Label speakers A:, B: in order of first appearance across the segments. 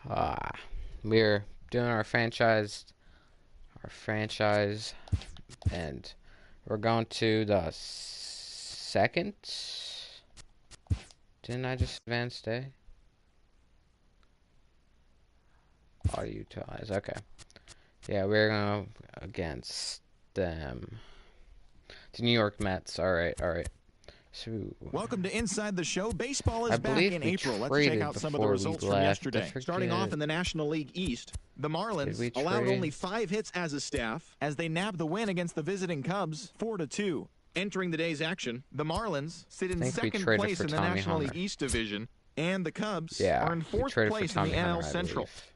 A: Ah, we're doing our franchise, and we're going to the second. Didn't I just advance day? Auto utilize. Okay. Yeah, we're going against them. The New York Mets. All right. So,
B: welcome to Inside the Show. Baseball
A: I
B: is back
A: believe
B: in
A: we
B: April. Let's
A: traded
B: check out some of the
A: before we
B: results from
A: left. I
B: yesterday. Starting off in the National League East, the
A: Did we
B: Marlins allowed
A: trade?
B: only 5 hits as a staff as they nabbed the win against the visiting Cubs 4-2. Entering the day's action, the Marlins sit in second place in the
A: Tommy
B: National
A: Hunter.
B: League East division, and the Cubs
A: Yeah,
B: are in
A: we
B: 4th
A: traded for
B: place in the
A: Tommy
B: NL
A: Hunter, I
B: Central.
A: believe.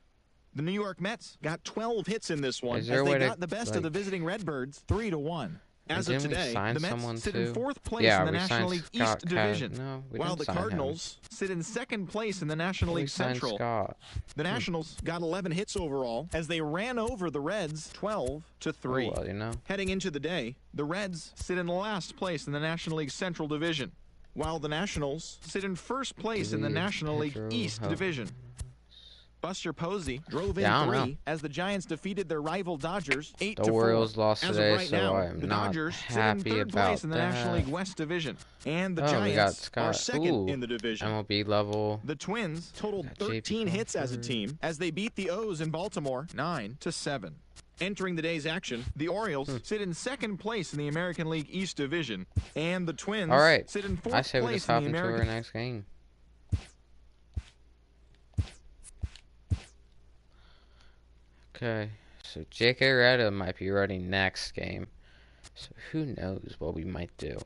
B: The New York Mets got 12 hits in this one
A: Is
B: as
A: there a
B: they
A: way to,
B: got the best of the visiting Redbirds 3-1. As of
A: didn't we
B: today,
A: sign
B: the Mets
A: someone
B: sit
A: too?
B: in 4th place
A: Yeah,
B: in the
A: we
B: National
A: signed
B: League
A: Scott
B: East division,
A: No, we
B: while
A: didn't
B: the
A: sign him.
B: Cardinals sit in 2nd place in the National
A: We
B: League
A: signed
B: Central.
A: Scott.
B: The Nationals got 11 hits overall as they ran over the Reds 12-3.
A: Oh, well, you know.
B: Heading into the day, the Reds sit in last place in the National League Central division, while the Nationals sit in 1st place in the National League East division. Buster Posey drove in 3 as the Giants defeated their rival Dodgers 8-4.
A: The Orioles lost
B: As
A: today,
B: of right
A: so
B: now,
A: I'm
B: the
A: not
B: Dodgers sit in
A: happy
B: 3rd
A: about
B: place in the National
A: that.
B: League West division, and the
A: Oh, we got
B: Giants
A: Scott.
B: are 2nd in the division.
A: MLB level.
B: The Twins totaled
A: Got
B: 13
A: JP
B: hits as a
A: Crawford.
B: team as they beat the O's in Baltimore 9-7. Entering the day's action, the Orioles sit in 2nd place in the American League East division, and the Twins
A: All right.
B: sit in 4th
A: I say we
B: place
A: just
B: in
A: hop
B: the
A: into our
B: American.
A: next game. Okay. So J.K. Retta might be ready next game. So who knows what we might do.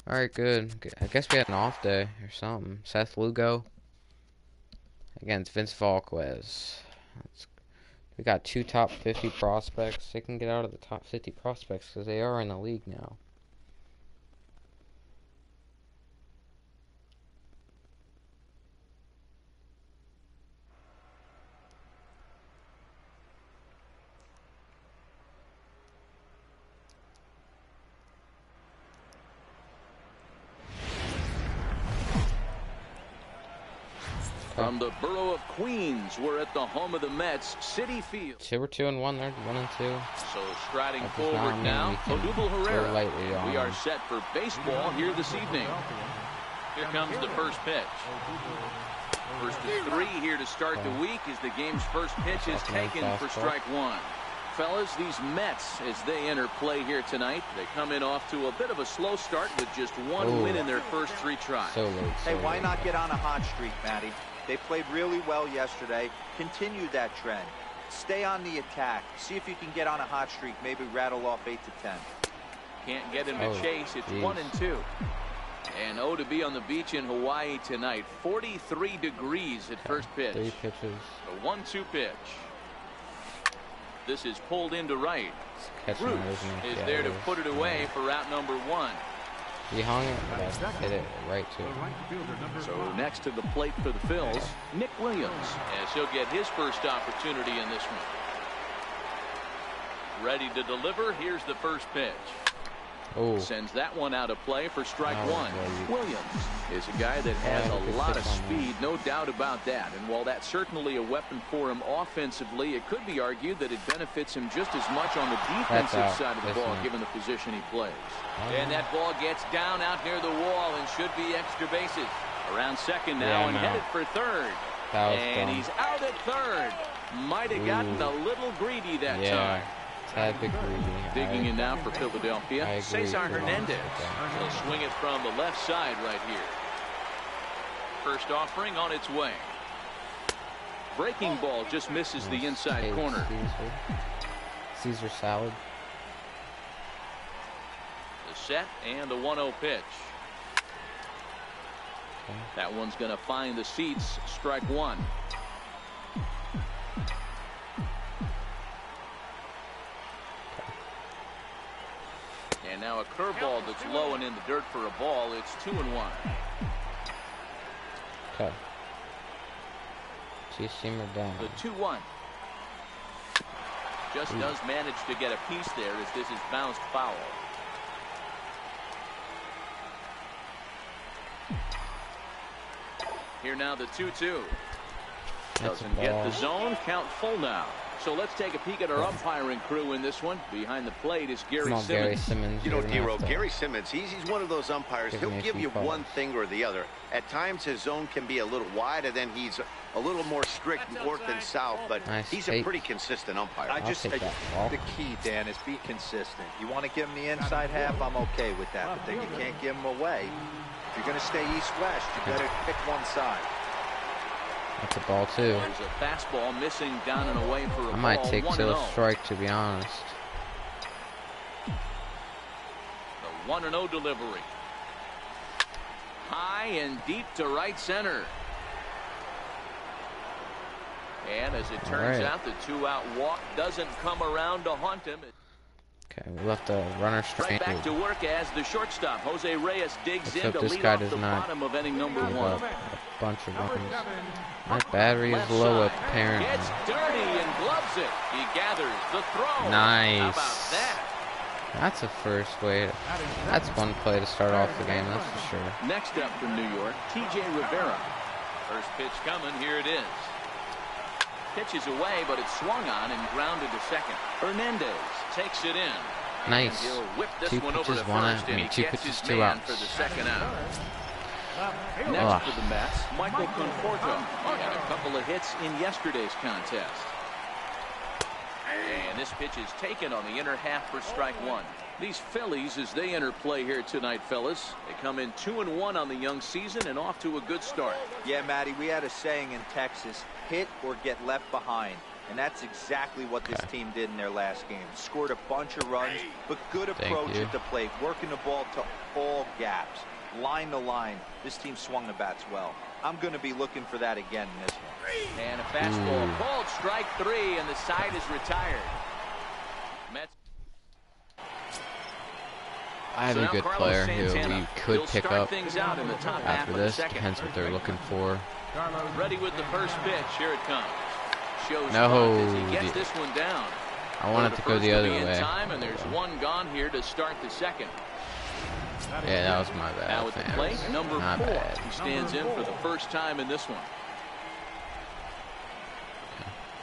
A: Alright, good. I guess we had an off day or something. Seth Lugo against Vince Volquez. We got 2 top 50 prospects. They can get out of the top 50 prospects because they are in the league now.
C: From the borough of Queens, we're at the home of the Mets, Citi Field.
A: So we're 2-1. They're 1-2.
C: So striding
A: That does not
C: forward
A: mean
C: now,
A: we can
C: Odubel
A: go
C: Herrera.
A: lightly on
C: We are
A: them.
C: set for baseball here this evening. Here comes the first pitch. First and 3 here to start the week as the game's first pitch is taken for strike 1. Fellas, these Mets, as they enter play here tonight, they come in off to a bit of a slow start with just 1 win in their first 3 tries.
A: So late.
D: Hey, why not get on a hot streak, Matty? They played really well yesterday. Continue that trend. Stay on the attack. See if you can get on a hot streak. Maybe rattle off 8 to 10.
C: Can't get him to chase. It's
A: geez.
C: 1-2. And to be on the beach in Hawaii tonight. 43 degrees at first pitch.
A: 3 pitches.
C: The 1-2 pitch. This is pulled into right.
A: Catching
C: Bruce
A: it, isn't it?
C: is
A: Yeah,
C: there
A: it
C: to
A: is.
C: put it away for route number 1.
A: He hung it, but I hit it right to it.
C: So next to the plate for the Phillies, Nick Williams, as he'll get his first opportunity in this one. Ready to deliver. Here's the first pitch.
A: Oh,
C: Sends that one out of play for strike
A: Oh,
C: 1.
A: boy.
C: Williams is a guy that has
A: Yeah,
C: a
A: good
C: lot of
A: pitch on that.
C: speed, no doubt about that. And while that's certainly a weapon for him offensively, it could be argued that it benefits him just as much on the defensive
A: out.
C: side of the
A: That's
C: ball,
A: not.
C: given the position he plays.
A: Oh.
C: And that ball gets down out near the wall and should be extra bases. Around second now
A: Yeah,
C: and
A: I'm
C: headed
A: out.
C: for third.
A: That was
C: And
A: dumb.
C: he's out at third. Might have gotten a little greedy that time.
A: Tad bit greedy.
C: Digging in now for Philadelphia,
A: I agree.
C: Cesar Hernandez.
A: Yeah.
C: He'll swing it from the left side right here. First offering on its way. Breaking ball just misses the inside
A: Hey,
C: corner.
A: Caesar salad.
C: The set and the 1-0 pitch.
A: Okay.
C: That one's going to find the seats. Strike 1. And now a curveball that's low and in the dirt for a ball. It's 2-1.
A: Okay. Two-seamer down.
C: The 2-1. Just does manage to get a piece there as this is bounced foul. Here now the 2-2.
A: That's
C: Doesn't get the zone. Count full now. So let's take a peek at our umpiring crew in this one. Behind the plate is Gary Simmons.
A: Gary Simmons.
E: You know, D-Row, Gary Simmons, he's one of those umpires. He'll give you one thing or the other. At times his zone can be a little wide, and then he's a little more strict north and south, but he's a pretty consistent umpire.
D: The key, Dan, is be consistent. You want to give him the inside half, I'm okay with that, but then you can't give him away. If you're going to stay east-west, you better pick one side.
A: That's a ball, too.
C: There's a fastball missing down and away for a ball.
A: I might take to a strike, to be honest.
C: The 1-0 delivery. High and deep to right center. And as it turns out, the 2-out walk doesn't come around to haunt him.
A: Okay, we left the runner straight.
C: Right back to work as the shortstop, Jose Reyes, digs in to lead off the bottom of inning number 1.
A: A bunch of runs. My battery is low, apparently.
C: Gets dirty and gloves it. He gathers the throw.
A: Nice.
C: How about that?
A: That's a first way. That's one play to start off the game, that's for sure.
C: Next up from New York, T.J. Rivera. First pitch coming. Here it is. Pitches away, but it's swung on and grounded to second. Hernandez takes it in.
A: Nice.
C: He'll whip this
A: 2
C: one over
A: pitches,
C: to
A: 1
C: first,
A: out.
C: and he
A: 2
C: gets
A: pitches,
C: his
A: 2
C: man
A: outs.
C: for the second out. Next for the Mets, Michael Conforto. He had a couple of hits in yesterday's contest. And this pitch is taken on the inner half for strike 1. These Phillies, as they enter play here tonight, fellas, they come in 2-1 on the young season and off to a good start.
D: Yeah, Matty, we had a saying in Texas, hit or get left behind. And that's exactly what this team did in their last game. Scored a bunch of runs, but good approach at the plate, working the ball to all gaps, line to line. This team swung the bats well. I'm going to be looking for that again in this one.
C: And a fastball called strike 3, and the side is retired. Mets.
A: I have a good player who we could pick up after this. Depends what they're looking for.
C: Ready with the first pitch. Here it comes. Shows
A: No,
C: he gets this one down.
A: I want it to go the other way.
C: Time, and there's one gone here to start the second.
A: Yeah, that was my bad.
C: Now at the plate, number 4. He stands in for the first time in this one.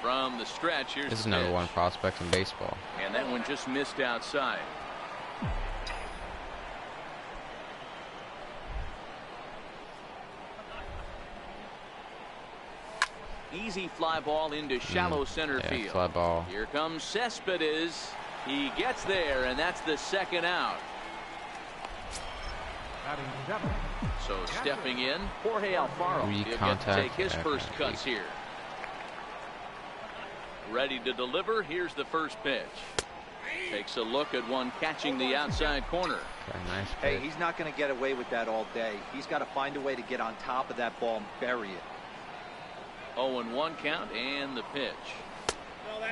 C: From the stretch, here's
A: this is number 1 prospect in baseball.
C: And that one just missed outside. Easy fly ball into shallow center field.
A: Fly ball.
C: Here comes Cespedes. He gets there, and that's the second out. So stepping in, Jorge Alfaro. He'll get to take his first cuts here. Ready to deliver. Here's the first pitch. Takes a look at one catching the outside corner.
A: Nice pitch.
D: Hey, he's not going to get away with that all day. He's got to find a way to get on top of that ball and bury it.
C: 0-1 count and the pitch.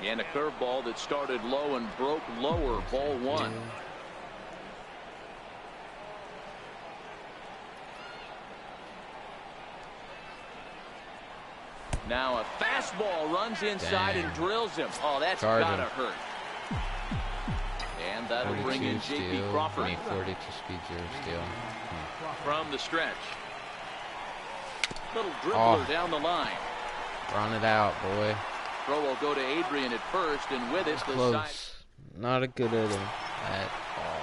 C: And a curveball that started low and broke lower. Ball 1. Now a fastball runs inside and drills him. Oh, that's gotta hurt. And that'll bring in J.P. Crawford.
A: 42 speed, 0 steal.
C: From the stretch. Little dribbler down the line.
A: Run it out, boy.
C: Throw will go to Adrian at first, and with it, the side.
A: Not a good hitter at all.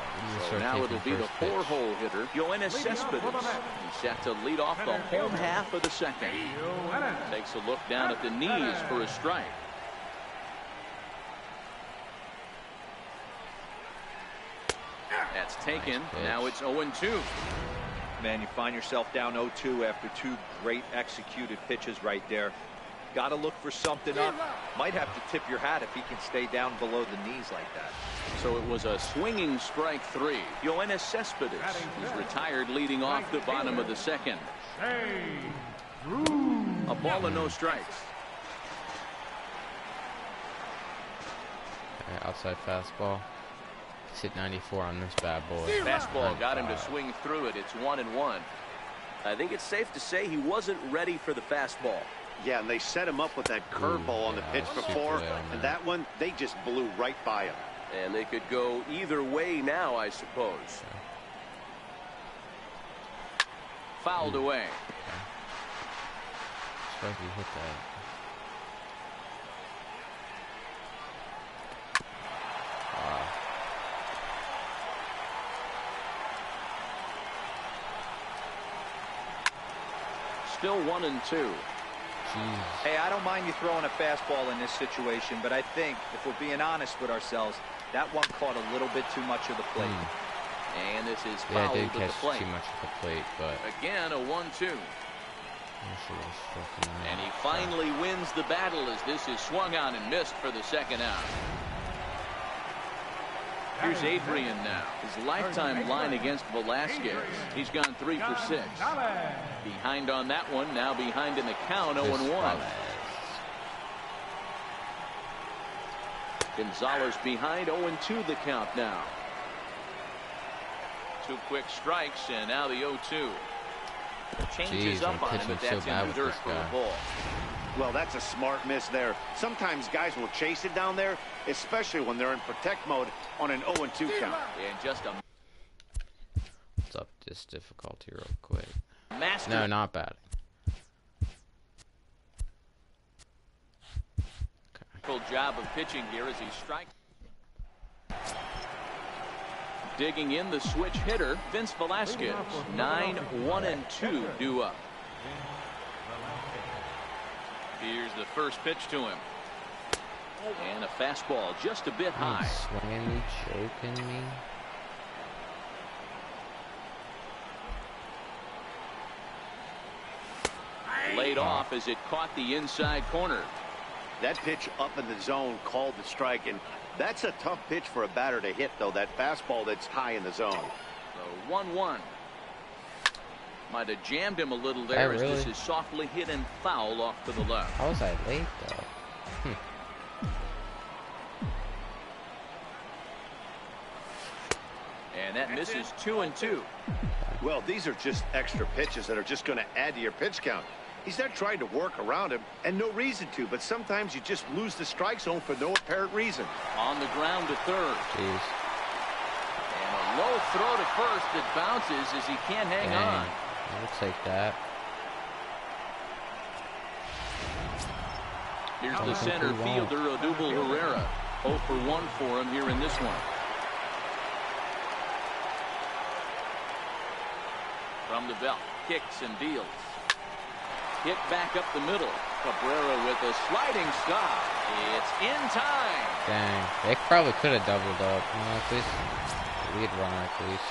C: So now it'll be the 4-hole hitter, Yoenis Cespedes. He's set to lead off the home half of the second. Takes a look down at the knees for a strike. That's taken. Now it's 0-2.
D: Man, you find yourself down 0-2 after 2 great executed pitches right there. Got to look for something up. Might have to tip your hat if he can stay down below the knees like that.
C: So it was a swinging strike 3. Yoenis Cespedes. He's retired leading off the bottom of the second. A ball and no strikes.
A: Outside fastball. He's hit 94 on this bad boy.
C: Fastball got him to swing through it. It's 1-1. I think it's safe to say he wasn't ready for the fastball.
E: Yeah, and they set him up with that curveball on the pitch before, and that one, they just blew right by him.
C: And they could go either way now, I suppose. Fouled away.
A: Like you hit that. Wow.
C: Still 1-2.
A: Jeez.
D: Hey, I don't mind you throwing a fastball in this situation, but I think if we're being honest with ourselves, that one caught a little bit too much of the plate.
C: And this is
A: Yeah,
C: fouled
A: I did
C: at the
A: catch
C: plate.
A: too much of the plate, but
C: Again, a 1-2. And he finally wins the battle as this is swung on and missed for the second out. Here's Adrian now. His lifetime line against Velasquez. He's gone 3 for 6. Behind on that one. Now behind in the count, 0-1. Gonzalez behind, 0-2 the count now. 2 quick strikes, and now the 0-2. Changes up on him, but that's in dirt for the ball.
E: Well, that's a smart miss there. Sometimes guys will chase it down there, especially when they're in protect mode on an 0-2 count.
C: And just a
A: What's up this difficulty real quick?
C: master.
A: No, not bad.
C: Full job of pitching here as he strikes. Digging in the switch hitter, Vince Velasquez. 9-1-2 due up. Here's the first pitch to him. And a fastball just a bit high.
A: Swinging me, choking me.
C: Laid off as it caught the inside corner.
E: That pitch up in the zone called the strike, and that's a tough pitch for a batter to hit, though, that fastball that's high in the zone.
C: So 1-1. Might have jammed him a little there as this is softly hit and foul off to the left.
A: How was I late though?
C: And that misses 2-2.
E: Well, these are just extra pitches that are just going to add to your pitch count. He's not trying to work around him, and no reason to, but sometimes you just lose the strike zone for no apparent reason.
C: On the ground to third.
A: Jeez.
C: And a low throw to first that bounces as he can't hang on.
A: I'll take that.
C: Here's the center fielder, Odubel Herrera. 0 for 1 for him here in this one. From the belt, kicks and deals. Hit back up the middle. Cabrera with a sliding stop. It's in time.
A: Dang. They probably could have doubled up. At least lead runner at least.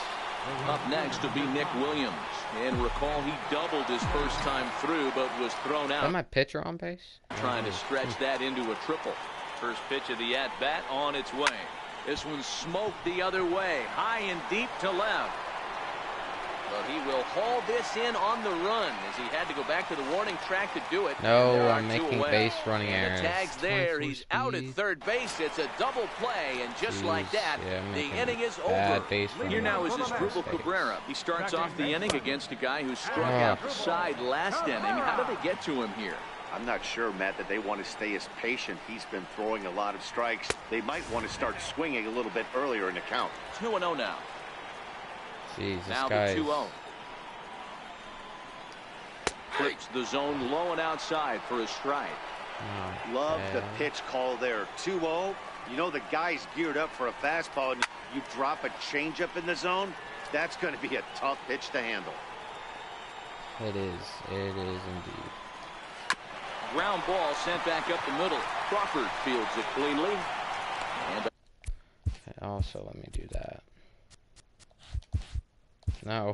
C: Up next will be Nick Williams. And recall he doubled his first time through but was thrown out.
A: Is that my pitcher on base?
C: Trying to stretch that into a triple. First pitch of the at-bat on its way. This one smoked the other way. High and deep to left. But he will haul this in on the run as he had to go back to the warning track to do it.
A: No, I'm making base running
C: and
A: errors.
C: The tag's there. He's out at third base. It's a double play, and just like that, the inning is over. Here now is Asdrubal Cabrera. He starts off the inning against a guy who struck out the side last inning. How did they get to him here?
E: I'm not sure, Matt, that they want to stay as patient. He's been throwing a lot of strikes. They might want to start swinging a little bit earlier in the count.
C: 2-0 now.
A: Jeez,
C: now the 2-0. Flips the zone low and outside for a strike.
E: Love the pitch call there. 2-0. You know the guy's geared up for a fastball, and you drop a changeup in the zone. That's going to be a tough pitch to handle.
A: It is. It is indeed.
C: Ground ball sent back up the middle. Crawford fields it cleanly. And
A: also, let me do that. No.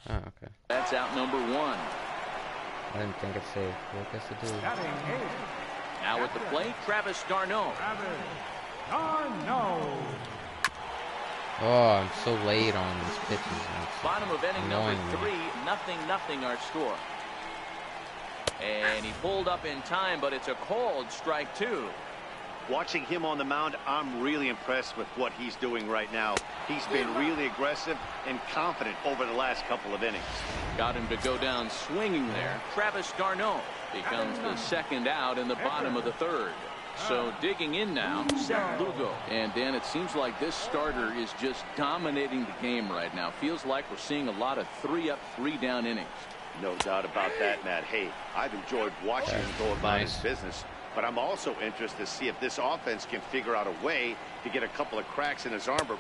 A: Oh, okay.
C: That's out number 1.
A: I didn't think it's safe. I guess it did.
C: Now at the plate, Travis d'Arnaud.
A: Oh, I'm so late on these pitches.
C: Bottom of inning number 3, 0-0 our score. And he pulled up in time, but it's a called strike 2.
E: Watching him on the mound, I'm really impressed with what he's doing right now. He's been really aggressive and confident over the last couple of innings.
C: Got him to go down swinging there. Travis d'Arnaud becomes the second out in the bottom of the third. So digging in now, Seth Lugo. And Dan, it seems like this starter is just dominating the game right now. Feels like we're seeing a lot of 3-up, 3-down innings.
E: No doubt about that, Matt. Hey, I've enjoyed watching him go about his business, but I'm also interested to see if this offense can figure out a way to get a couple of cracks in his armor.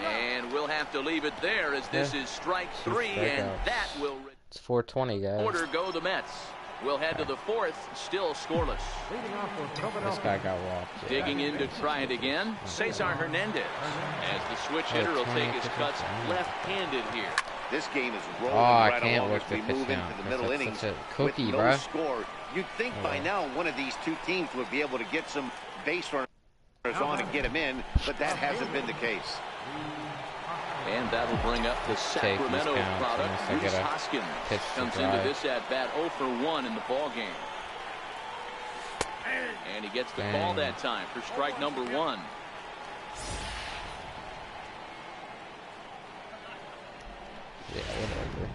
C: And we'll have to leave it there as this is strike 3, and that will...
A: It's 420, guys.
C: Order go the Mets. We'll head to the 4th, still scoreless.
A: This guy got walked.
C: Digging in to try it again, Cesar Hernandez. As the switch hitter will take his cuts left-handed here.
E: This game is rolling right along as we move
A: down.
E: into the middle innings
A: Cookie,
E: with no
A: bro.
E: score. You'd think by now one of these two teams would be able to get some base runners on and get them in, but that hasn't been the case.
C: And that'll bring up the Sacramento product. Rhys Hoskins comes into this at bat 0 for 1 in the ball game. And he gets the call that time for strike number 1.
A: Yeah, whatever.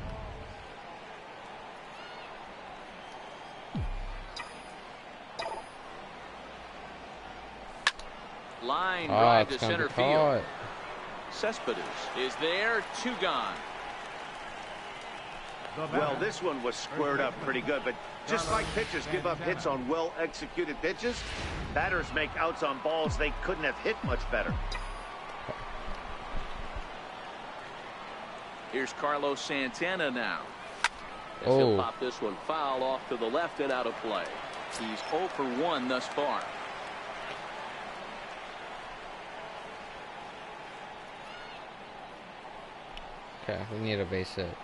C: Line drive to
A: it's gonna
C: center
A: be
C: field.
A: caught.
C: Cespedes is there, 2 gone.
E: Well, this one was squared up pretty good, but just like pitchers give up hits on well-executed pitches, batters make outs on balls they couldn't have hit much better.
C: Here's Carlos Santana now. As he'll pop this one foul off to the left and out of play. He's 0 for 1 thus far.
A: Okay, we need a base hit.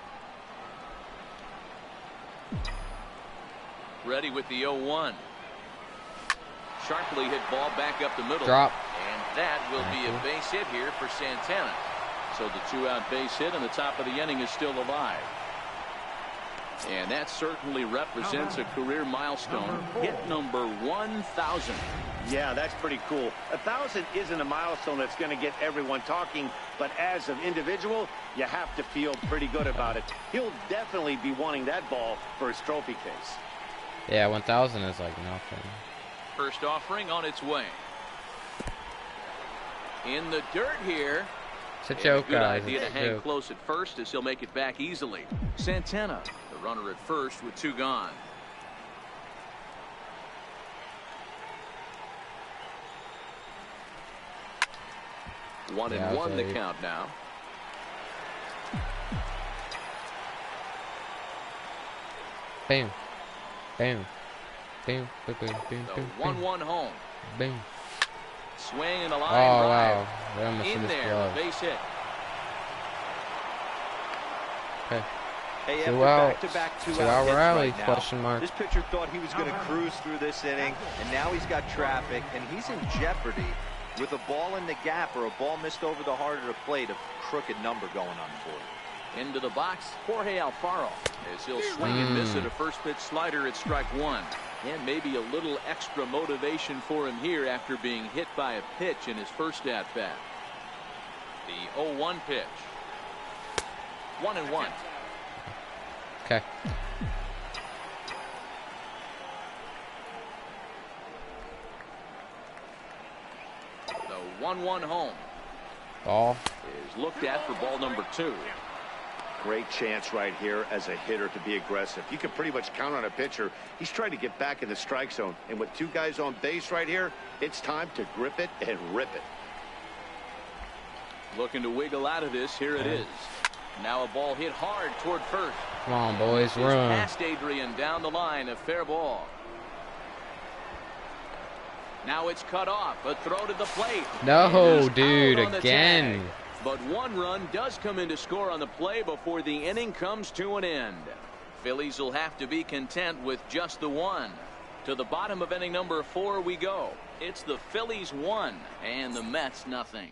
C: Ready with the 0-1. Sharply hit ball back up the middle.
A: Drop.
C: And that will be a base hit here for Santana. So the 2-out base hit on the top of the inning is still alive. And that certainly represents a career milestone. Hit number 1,000.
E: Yeah, that's pretty cool. 1,000 isn't a milestone that's going to get everyone talking, but as an individual, you have to feel pretty good about it. He'll definitely be wanting that ball for his trophy case.
A: Yeah, 1,000 is like nothing.
C: First offering on its way. In the dirt here.
A: It's a joke,
C: Good
A: guys.
C: idea to hang close at first as he'll make it back easily. Santana, the runner at first with 2 gone. One and one the count now.
A: Bam. Bam. Bam. Bam. Bam. Bam.
C: The 1-1 home.
A: Bam.
C: Swing and a line
A: drive.
C: Wow. In there, base hit.
A: Okay.
D: Hey, after
A: 2 outs.
D: back-to-back
A: 2
D: 2-out
A: out
D: hits
A: rally,
D: right now,
A: question mark.
D: this pitcher thought he was going to cruise through this inning, and now he's got traffic, and he's in jeopardy with a ball in the gap or a ball missed over the heart of the plate, a crooked number going on the board.
C: Into the box, Jorge Alfaro, as he'll swing and miss at a first pitch slider at strike 1. And maybe a little extra motivation for him here after being hit by a pitch in his first at bat. The 0-1 pitch. 1-1.
A: Okay.
C: The 1-1 home.
A: Ball
C: is looked at for ball number 2.
E: Great chance right here as a hitter to be aggressive. You can pretty much count on a pitcher. He's trying to get back in the strike zone. And with 2 guys on base right here, it's time to grip it and rip it.
C: Looking to wiggle out of this. Here it is. Now a ball hit hard toward first.
A: Come on, boys, run.
C: Past Adrian down the line. A fair ball. Now it's cut off. A throw to the plate.
A: No, dude, again.
C: But 1 run does come in to score on the play before the inning comes to an end. Phillies will have to be content with just the 1. To the bottom of inning number 4 we go. It's the Phillies 1 and the Mets nothing.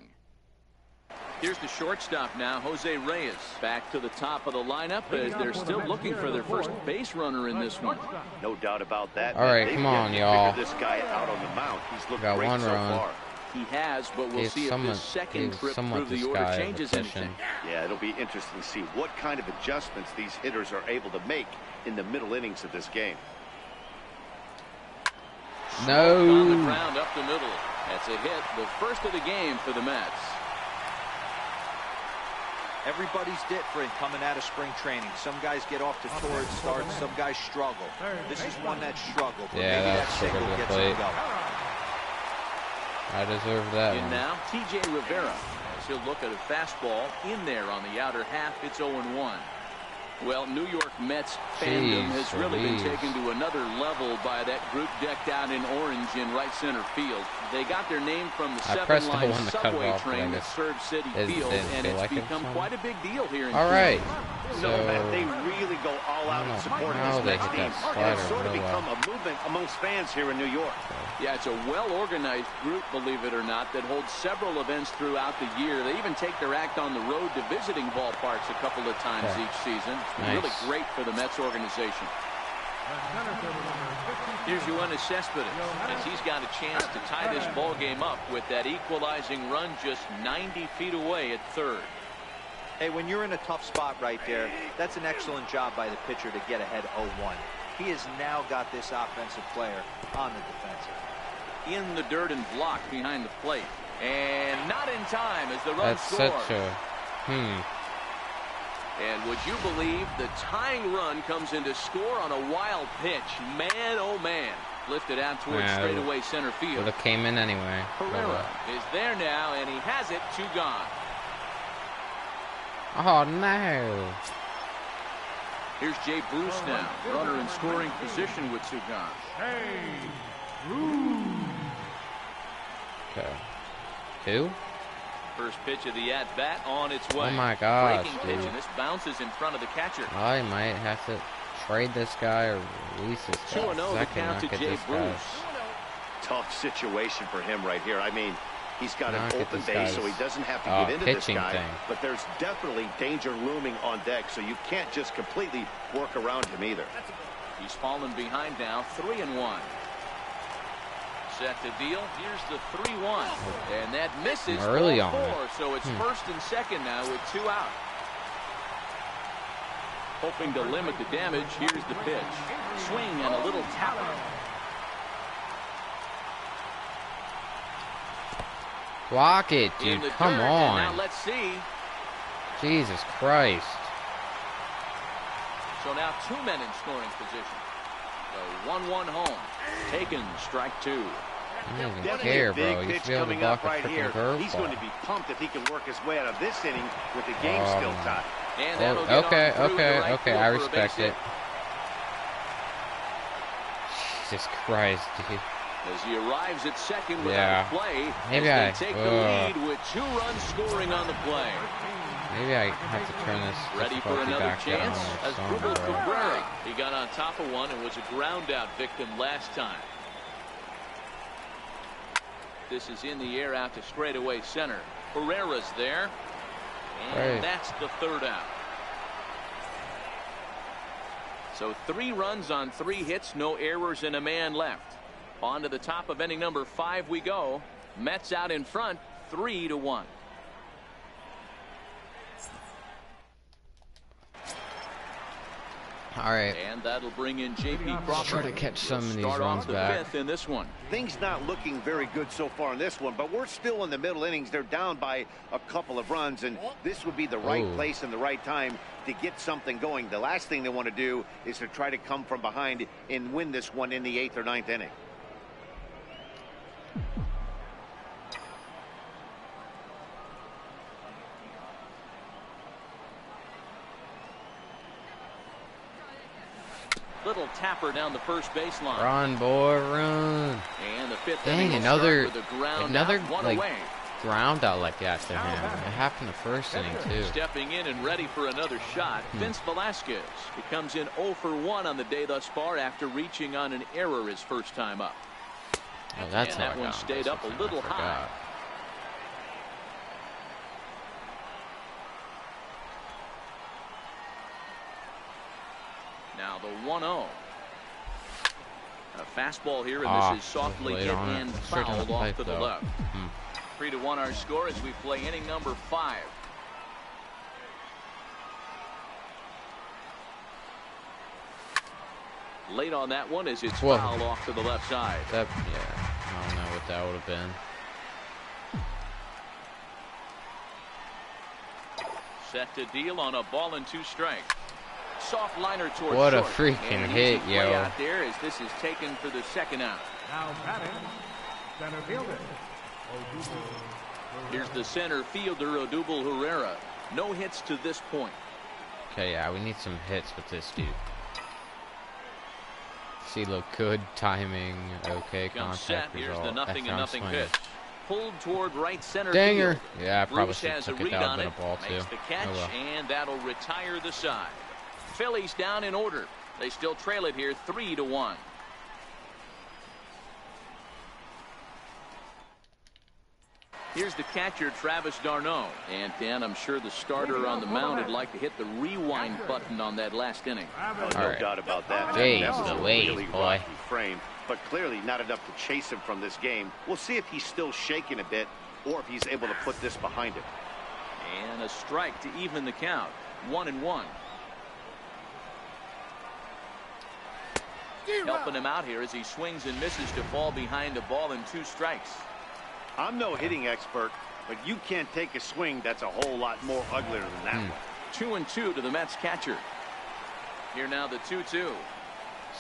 C: Here's the shortstop now, Jose Reyes. Back to the top of the lineup as they're still looking for their first base runner in this one.
E: No doubt about that.
A: All right, come on, y'all.
E: This guy out on the mound. He's looked
A: got
E: great
A: 1
E: so
A: run.
E: far.
C: He has, but we'll see if this second trip through the order changes anything.
E: Yeah, it'll be interesting to see what kind of adjustments these hitters are able to make in the middle innings of this game.
A: No.
C: On the ground up the middle. That's a hit, the first of the game for the Mets.
D: Everybody's different coming out of spring training. Some guys get off to torrid starts, some guys struggle. This is one that struggled, but maybe that single gets him going.
A: I deserve that one.
C: Now, T.J. Rivera, as he'll look at a fastball in there on the outer half. It's 0-1. Well, New York Mets fandom has really been taken to another level by that group decked out in orange in right center field. They got their name from the 7-line subway train that served Citi Field, and it's become quite a big deal here in
A: Alright.
E: So they really go all out in support of this next team. And it's sort of become a movement amongst fans here in New York.
C: Yeah, it's a well-organized group, believe it or not, that holds several events throughout the year. They even take their act on the road to visiting ballparks a couple of times each season. It's been really great for the Mets organization. Here's Yoenis Cespedes, as he's got a chance to tie this ball game up with that equalizing run just 90 feet away at third.
D: Hey, when you're in a tough spot right there, that's an excellent job by the pitcher to get ahead 0-1. He has now got this offensive player on the defensive.
C: In the dirt and blocked behind the plate. And not in time as the run scores.
A: That's such a...
C: And would you believe the tying run comes into score on a wild pitch? Man, oh man. Lifted out towards straightaway center field.
A: Would have came in anyway.
C: Herrera is there now, and he has it. 2 gone.
A: Oh, no.
C: Here's Jay Bruce now. Runner in scoring position with 2 gone.
A: Okay. 2?
C: First pitch of the at-bat on its way.
A: Oh, my gosh,
C: Breaking pitch, and this bounces in front of the catcher.
A: I might have to trade this guy or release this guy.
C: 2-0 the count to Jay Bruce.
E: Tough situation for him right here. I mean, he's got an open base, so he doesn't have to get into this guy. But there's definitely danger looming on deck, so you can't just completely work around him either.
C: He's fallen behind now, 3-1. Set to deal. Here's the 3-1. And that misses
A: early
C: ball
A: on.
C: 4. So it's first and second now with 2 out. Hoping to limit the damage. Here's the pitch. Swing and a little tapper.
A: Block it, dude. Come on.
C: Now let's see.
A: Jesus Christ.
C: So now 2 men in scoring position. The 1-1 home. Taken, strike 2.
A: I don't even care, bro. You should be able to block a freaking curveball.
E: He's going to be pumped if he can work his way out of this inning with the game still tied.
A: Okay. I respect it. Jesus Christ, dude.
C: As he arrives at second without play,
A: maybe
C: they take the lead with 2 runs scoring on the play.
A: Maybe I have to turn this
C: ready for another chance as Bruno Cabrera. He got on top of one and was a ground out victim last time. This is in the air out to straightaway center. Herrera's there, and that's the 3rd out. So 3 runs on 3 hits, no errors, and a man left. On to the top of inning number 5 we go. Mets out in front, 3-1.
A: All right.
C: And that'll bring in J.P. Crawford.
A: Try to catch some of these runs back.
C: 5th in this one.
E: Things not looking very good so far in this one, but we're still in the middle innings. They're down by a couple of runs, and this would be the right place and the right time to get something going. The last thing they want to do is to try to come from behind and win this one in the 8th or 9th inning.
C: Little tapper down the first baseline.
A: Run, boy, run.
C: And the 5th
A: Dang,
C: inning
A: another
C: ground
A: out like that to him. It happened the first inning too.
C: Stepping in and ready for another shot, Vince Velasquez. He comes in 0 for 1 on the day thus far after reaching on an error his first time up.
A: Oh, that's
C: and that one stayed up a little high. Now the 1-0. A fastball here, and this is softly hit and fouled off to the left. 3-1 our score as we play inning number 5. Late on that one as it's fouled off to the left side.
A: I don't know what that would have been.
C: Set to deal on a ball and 2 strikes. Soft liner towards
A: what a
C: short.
A: freaking hit, yo.
C: Out there as this is taken for the 2nd out.
F: Now batting, center fielder.
C: Here's the center fielder, Odubel Herrera. No hits to this point.
A: Okay, yeah, we need some hits with this dude. See, look, good timing. Okay,
C: Comes set.
A: contact
C: Here's
A: result.
C: the nothing and nothing
A: swing.
C: pitch. Pulled toward right center
A: Danger.
C: field.
A: Yeah, I probably
C: Bruce
A: should
C: has
A: have
C: a
A: took it.
C: read
A: That
C: on
A: would
C: it.
A: have been a ball, too.
C: Makes the catch,
A: Oh, well.
C: and that'll retire the side. Phillies down in order. They still trail it here 3-1. Here's the catcher, Travis d'Arnaud. And, Dan, I'm sure the starter on the mound would like to hit the rewind button on that last inning.
E: Oh, no doubt about that.
A: Jeez,
E: That was a
A: Louise,
E: really
A: boy.
E: rocky frame, but clearly not enough to chase him from this game. We'll see if he's still shaking a bit or if he's able to put this behind him.
C: And a strike to even the count. 1-1. Helping him out here as he swings and misses to fall behind a ball and 2 strikes.
E: I'm no hitting expert, but you can't take a swing that's a whole lot more uglier than that one.
C: 2-2 to the Mets catcher. Here now the 2-2.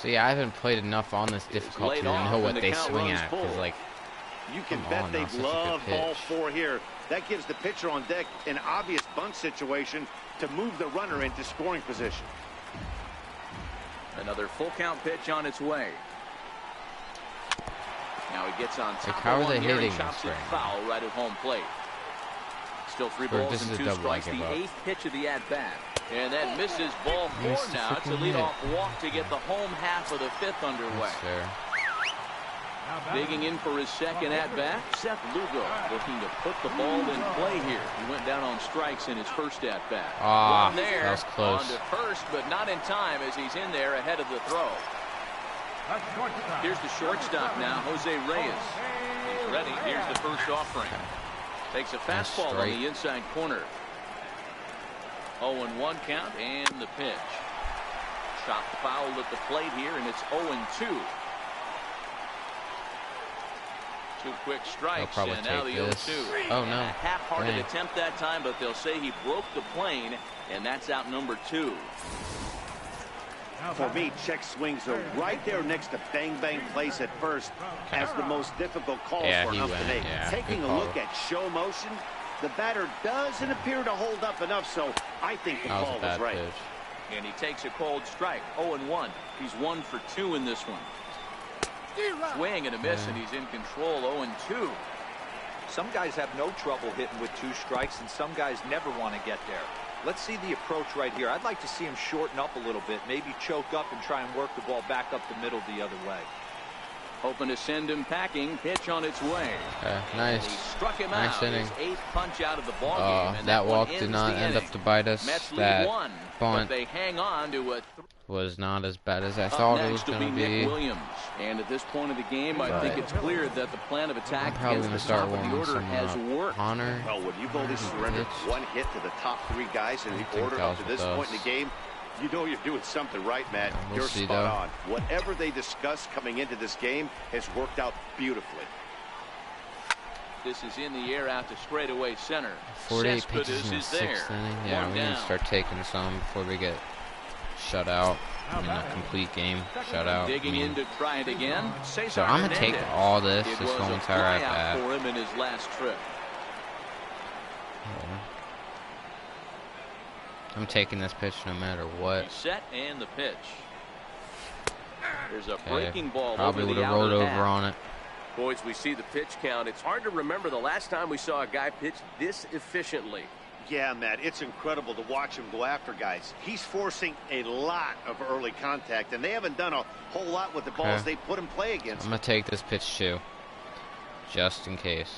A: See, I haven't played enough on this difficulty to know what they swing at. Because, like,
E: you can
A: come
E: bet
A: on,
E: they
A: that's such a
E: love
A: good
E: ball
A: pitch.
E: 4 here. That gives the pitcher on deck an obvious bunt situation to move the runner into scoring position.
C: Another full count pitch on its way. Now he gets on top
A: Like, how
C: of
A: are
C: one
A: they
C: here and
A: hitting
C: chops
A: this
C: it
A: right
C: foul right at home plate. Still 3 balls
A: this
C: and
A: is a
C: 2
A: double, I
C: strikes.
A: give
C: The
A: up.
C: 8th pitch of the at-bat. And that misses ball 4
A: Missed the
C: now. It's a
A: freaking hit.
C: leadoff walk to get the home half of the 5th underway.
A: That's fair.
C: Digging in for his 2nd at-bat, Seth Lugo looking to put the ball in play here. He went down on strikes in his 1st at-bat.
A: Ah,
C: One there,
A: that was close.
C: on to first, but not in time as he's in there ahead of the throw. Here's the shortstop now, Jose Reyes. He's ready. Here's the first offering. Takes a fastball on the inside corner. 0-1 count and the pitch. Shot foul at the plate here, and it's 0-2. 2 quick strikes,
A: probably
C: and now the
A: take
C: 0-2.
A: this. Oh, no.
C: A half-hearted
A: Dang.
C: attempt that time, but they'll say he broke the plane, and that's out number 2.
E: For me, check swings are right there next to bang bang place at first as the most difficult calls
A: Yeah,
E: for an
A: he
E: ump to
A: went,
E: make.
A: yeah,
E: Taking
A: good
E: a
A: call.
E: look at show motion, the batter doesn't appear to hold up enough, so I think the
A: That was
E: call
A: a bad
E: was right.
A: pitch.
C: And he takes a cold strike. 0-1. He's 1 for 2 in this one. Swing and a miss, and he's in control. 0-2.
D: Some guys have no trouble hitting with 2 strikes, and some guys never want to get there. Let's see the approach right here. I'd like to see him shorten up a little bit, maybe choke up and try and work the ball back up the middle the other way.
C: Hoping to send him packing. Pitch on its way.
A: Nice.
C: He struck him
A: Nice
C: out.
A: inning.
C: His 8th punch out of the ball game, and
A: that
C: one
A: walk
C: ends
A: did not
C: the
A: end
C: inning.
A: up to bite us.
C: Mets lead
A: That
C: 1,
A: bunt
C: but they hang on to a
A: was not as bad as I
C: Up
A: thought it was
C: next will
A: going
C: be
A: to
C: Nick
A: be.
C: Williams. And at this point of the game, I think it's clear that the plan of
A: I'm
C: attack
A: probably
C: against
A: going to
C: the
A: start
C: top of the
A: warming
C: order
A: some
C: has worked.
A: Honor.
E: Well, when you've only surrendered
A: pitch.
E: 1 hit to the top 3 guys in
A: I
E: the
A: think
E: order
A: that
E: up
A: was
E: to this
A: with
E: point in
A: us.
E: the game, you know you're doing something right, Matt.
A: Yeah, we'll
E: You're
A: see,
E: spot
A: though.
E: on. Whatever they discussed coming into this game has worked out beautifully.
C: This is in the air out to straightaway center.
A: 48
C: Cespedes
A: pitches in the
C: is there.
A: 6th inning. Yeah,
C: 1
A: we need to
C: down.
A: start taking some before we get shut out. I mean, a complete game shutout.
C: Digging in to try it again.
A: So I'm going to take all this
C: It
A: this
C: was
A: whole
C: a
A: entire
C: flyout
A: at-bat.
C: for him in his last trip.
A: I'm taking this pitch no matter what.
C: He's set and the pitch. There's a
A: Okay,
C: breaking ball
A: probably
C: over
A: would
C: the
A: have
C: outer
A: rolled over
C: half.
A: on it.
G: Boys, we see the pitch count. It's hard to remember the last time we saw a guy pitch this efficiently.
E: Yeah, Matt, it's incredible to watch him go after guys. He's forcing a lot of early contact, and they haven't done a whole lot with the balls
A: Okay.
E: they put him play against.
A: I'm going to take this pitch too, just in case.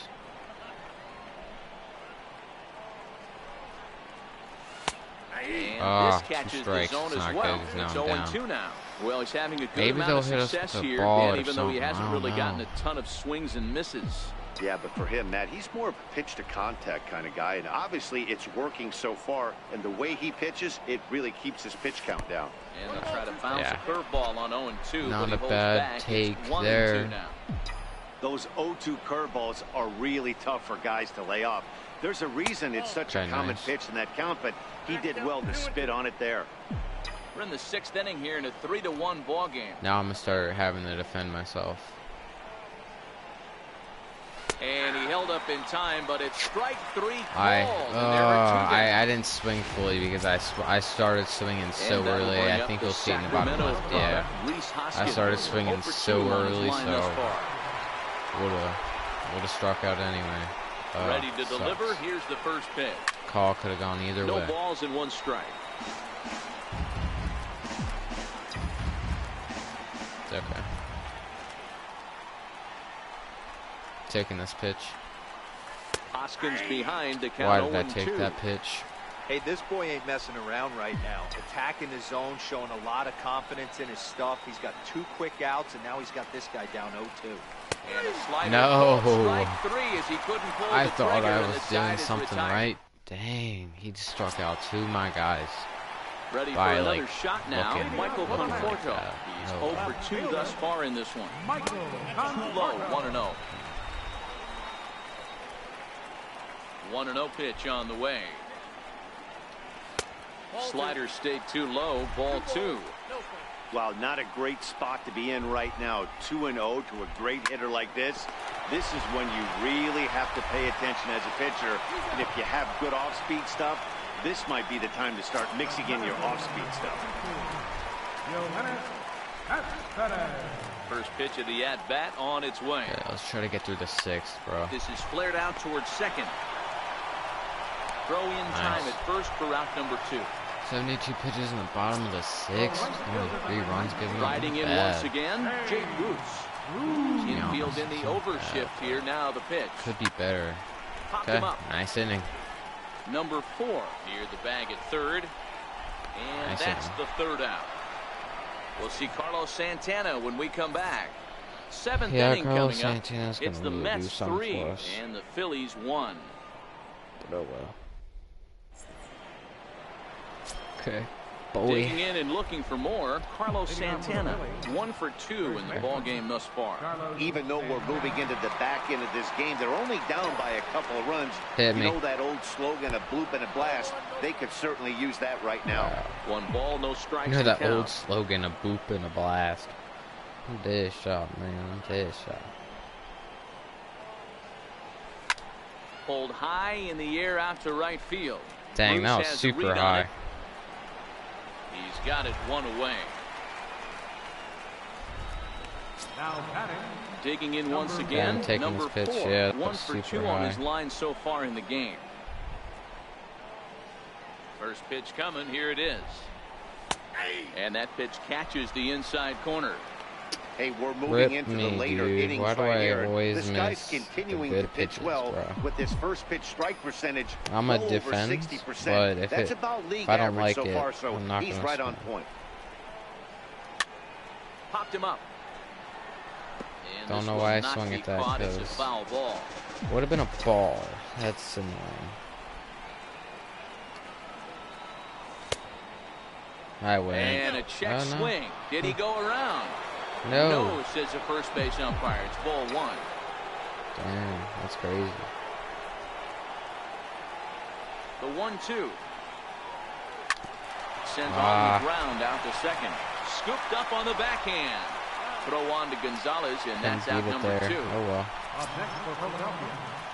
C: And this
A: 2
C: catches the
A: strikes.
C: zone
A: It's
C: as
A: not
C: well.
A: good 'cause now
C: It's
A: I'm down.
C: 0-2 now. Well, he's having a good
A: Maybe
C: amount
A: they'll
C: of
A: hit us
C: success
A: with a
C: here,
A: ball
C: Dan,
A: or
C: even though he
A: something.
C: hasn't
A: I
C: really
A: don't
C: gotten
A: know.
C: a ton of swings and misses.
E: Yeah, but for him, Matt, he's more of a pitch to contact kind of guy, and obviously it's working so far, and the way he pitches, it really keeps his pitch count down.
C: And they'll try to bounce
A: Yeah.
C: a curveball on 0-2,
A: Not
C: but he
A: a
C: holds
A: bad
C: back. It's
A: take
C: 1-2
A: there.
C: now.
E: Those 0-2 curveballs are really tough for guys to lay off. There's a reason it's such a common pitch in that count, but he did well to spit on it there.
C: We're in the 6th inning here in a 3-1 ball game.
A: Now I'm gonna start having to defend myself.
C: And he held up in time, but it's strike 3 called.
A: I didn't swing fully because I started swinging so early. I think you'll see in the bottom left. Yeah, I started swinging so early, so would have struck out anyway.
C: Ready to deliver. Here's the first pitch.
A: Call could have gone either way.
C: No balls and 1 strike.
A: It's okay. Taking this pitch.
C: Hoskins behind the
A: Why
C: count.
A: did I take that pitch?
D: Hey, this boy ain't messing around right now. Attacking his zone, showing a lot of confidence in his stuff. He's got 2 quick outs, and now he's got this guy down 0-2.
C: And a slider.
A: No.
C: Strike 3 as he couldn't pull
A: I
C: the
A: thought
C: trigger,
A: I
C: and
A: was
C: the
A: doing
C: side is
A: something
C: retired.
A: right. Dang, he just struck out 2 of my guys.
C: Ready for
A: By,
C: another
A: like,
C: shot now. Michael Conforto. He's 0 for 2 thus far in this one.
F: Michael
C: Too low, 1-0. 1-0 pitch on the way. Slider stayed too low, ball 2.
E: Wow, not a great spot to be in right now. 2-0 to a great hitter like this. This is when you really have to pay attention as a pitcher. And if you have good off-speed stuff, this might be the time to start mixing in your off-speed stuff.
C: First pitch of the at-bat on its way.
A: Yeah, let's try to get through the 6th, bro.
C: This is flared out towards second. Throw in time at first for route number 2.
A: 72 pitches in the bottom of the 6th. 23 runs given up.
C: Riding in once again, Jake Goose. Infield in the overshift here. Now the pitch.
A: Could be better.
C: Popped
A: Okay,
C: him up.
A: nice inning.
C: Number 4 near the bag at third. And
A: Nice
C: that's
A: inning.
C: the 3rd out. We'll see Carlos Santana when we come back. 7th
A: Yeah,
C: inning
A: Carlos
C: coming up.
A: Santana's
C: It's
A: gonna
C: the
A: really do
C: Mets
A: something
C: 3
A: for us.
C: and the Phillies 1.
A: But oh well. Okay, boy.
C: Digging in and looking for more, Carlos Santana, 1 for 2 in the ball game thus far.
E: Even though we're moving into the back end of this game, they're only down by a couple of runs.
A: Hit
E: You
A: me.
E: know that old slogan, a bloop and a blast. They could certainly use that right now.
C: 1 ball, no strikes.
A: You know
C: to
A: that
C: count.
A: old slogan, a boop and a blast. This shot, man. This shot.
C: Pulled high in the air out to right field.
A: Dang,
C: Bruce
A: that was
C: has a
A: super
C: read on
A: high.
C: it. He's got it 1 away.
F: now batting.
C: Digging in once
A: Yeah,
C: again.
A: I'm taking
C: Number
A: this pitch,
C: 4,
A: yeah, that
C: 1
A: was
C: for
A: super
C: 2 on
A: high.
C: his line so far in the game. First pitch coming. Here it is. And that pitch catches the inside corner.
E: Hey, we're moving
A: Rip
E: into
A: me,
E: the later
A: dude.
E: innings
A: Why do
E: right
A: I
E: here.
A: always
E: This guy's
A: miss the
E: continuing
A: good
E: to pitch
A: pitches,
E: well
A: bro?
E: with his first pitch strike percentage.
A: I'm a
E: well
A: defense,
E: over 60%.
A: but if
E: That's
A: it-
E: about league
A: if I don't
E: average
A: like
E: so
A: it,
E: far, so
A: I'm not
E: he's
A: gonna
E: right on
A: swing.
E: point.
C: Popped him up. And
A: Don't
C: this
A: know
C: will
A: why I
C: not
A: swung
C: be
A: at that,
C: caught. It's a
A: 'cause-
C: foul ball.
A: Would have been a ball. That's annoying. I win.
C: And a check
A: Oh, no.
C: swing. Did he go around?
A: No.
C: No, says the first base umpire. It's ball 1.
A: Damn, that's crazy.
C: The 1-2. Sent on
A: Ah.
C: the ground out to second. Scooped up on the backhand. Throw on to Gonzalez, and that's
A: Didn't
C: out
A: beat it
C: number
A: there.
C: 2.
A: Oh well.
F: Up next for Philadelphia.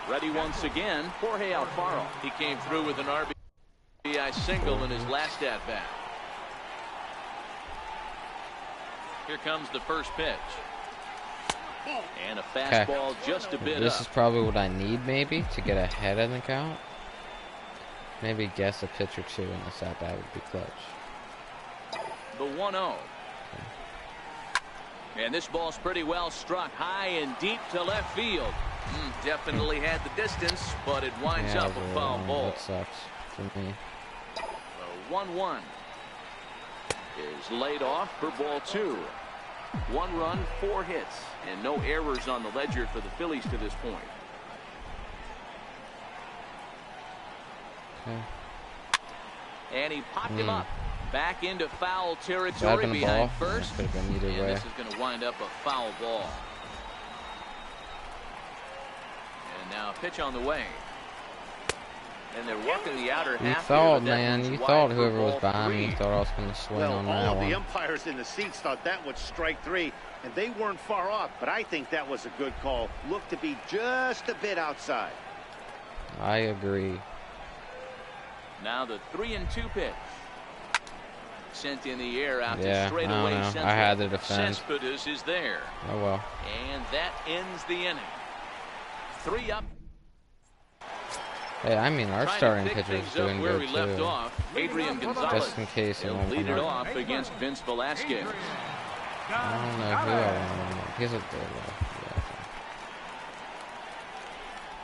C: Ready once again, Jorge Alfaro. He came through with an RBI single in his last at-bat. Here comes the first pitch. And a fastball just a bit
A: This
C: up.
A: is probably what I need, maybe, to get ahead in the count. Maybe guess a pitch or two in this at-bat would be clutch.
C: The 1-0. And this ball's pretty well struck high and deep to left field. Definitely had the distance, but it winds
A: Yeah,
C: up a foul ball.
A: that sucks for me.
C: The 1-1 is laid off for ball 2. 1 run, 4 hits, and no errors on the ledger for the Phillies to this point.
A: Okay.
C: And he popped him up. Back into foul
A: That
C: territory
A: been a
C: behind
A: ball?
C: first.
A: Could have been either
C: And
A: way.
C: this is going to wind up a foul ball. And now a pitch on the way.
G: And they're working the outer
A: You
G: half
A: thought,
G: here,
A: man, you thought whoever was behind me thought I was going to swing on that
E: all
A: one.
E: the umpires in the seats thought that was strike 3, and they weren't far off, but I think that was a good call. Looked to be just a bit outside.
A: I agree.
C: Now the 3-2 pitch. Sent in the air out
A: Yeah,
C: to straightaway
A: I
C: central.
A: had to defend.
C: Cespedes is there.
A: Oh well.
C: And that ends the inning. 3 up.
A: Hey, I mean, our starting
C: pitcher's
A: pitcher's doing
C: where
A: good
C: we left
A: too.
C: off. Adrian Gonzalez.
A: Just in case it
C: He'll
A: won't
C: lead
A: come
C: it
A: up.
C: off against Vince Velasquez.
A: I don't know who I want. He's a good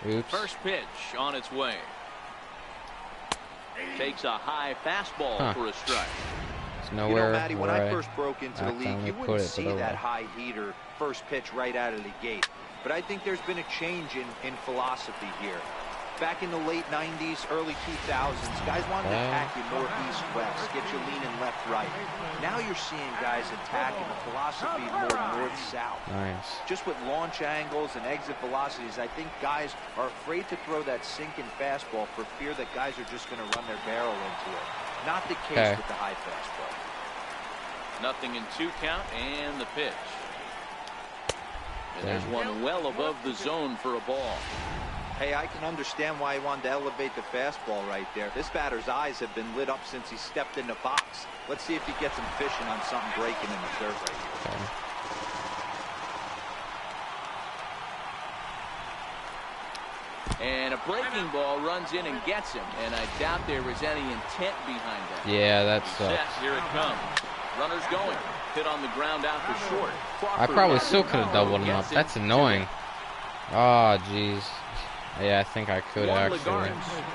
A: one. Oops.
C: First pitch on its way. Takes a high fastball for a strike.
A: It's nowhere.
D: You know, Matty, when I first broke into the league, you wouldn't see
A: over.
D: that high heater first pitch right out of the gate. But I think there's been a change in philosophy here. Back in the late 90s, early 2000s, guys wanted to attack you more east-west, get you leaning left-right. Now you're seeing guys attacking the philosophy more north-south.
A: Nice.
D: Just with launch angles and exit velocities, I think guys are afraid to throw that sinking fastball for fear that guys are just going to run their barrel into it. Not the case with the high fastball.
C: Nothing in 2 count and the pitch. And there's one well above the zone for a ball.
D: Hey, I can understand why he wanted to elevate the fastball right there. This batter's eyes have been lit up since he stepped in the box. Let's see if he gets him fishing on something breaking in the third right
C: here. And a breaking ball runs in and gets him. And I doubt there was any intent behind that.
A: Yeah, that sucks.
C: Here it comes. Runner's going. Hit on the ground out for short.
A: I probably still could have doubled him up. That's annoying. Oh, jeez. Yeah, I think I could actually.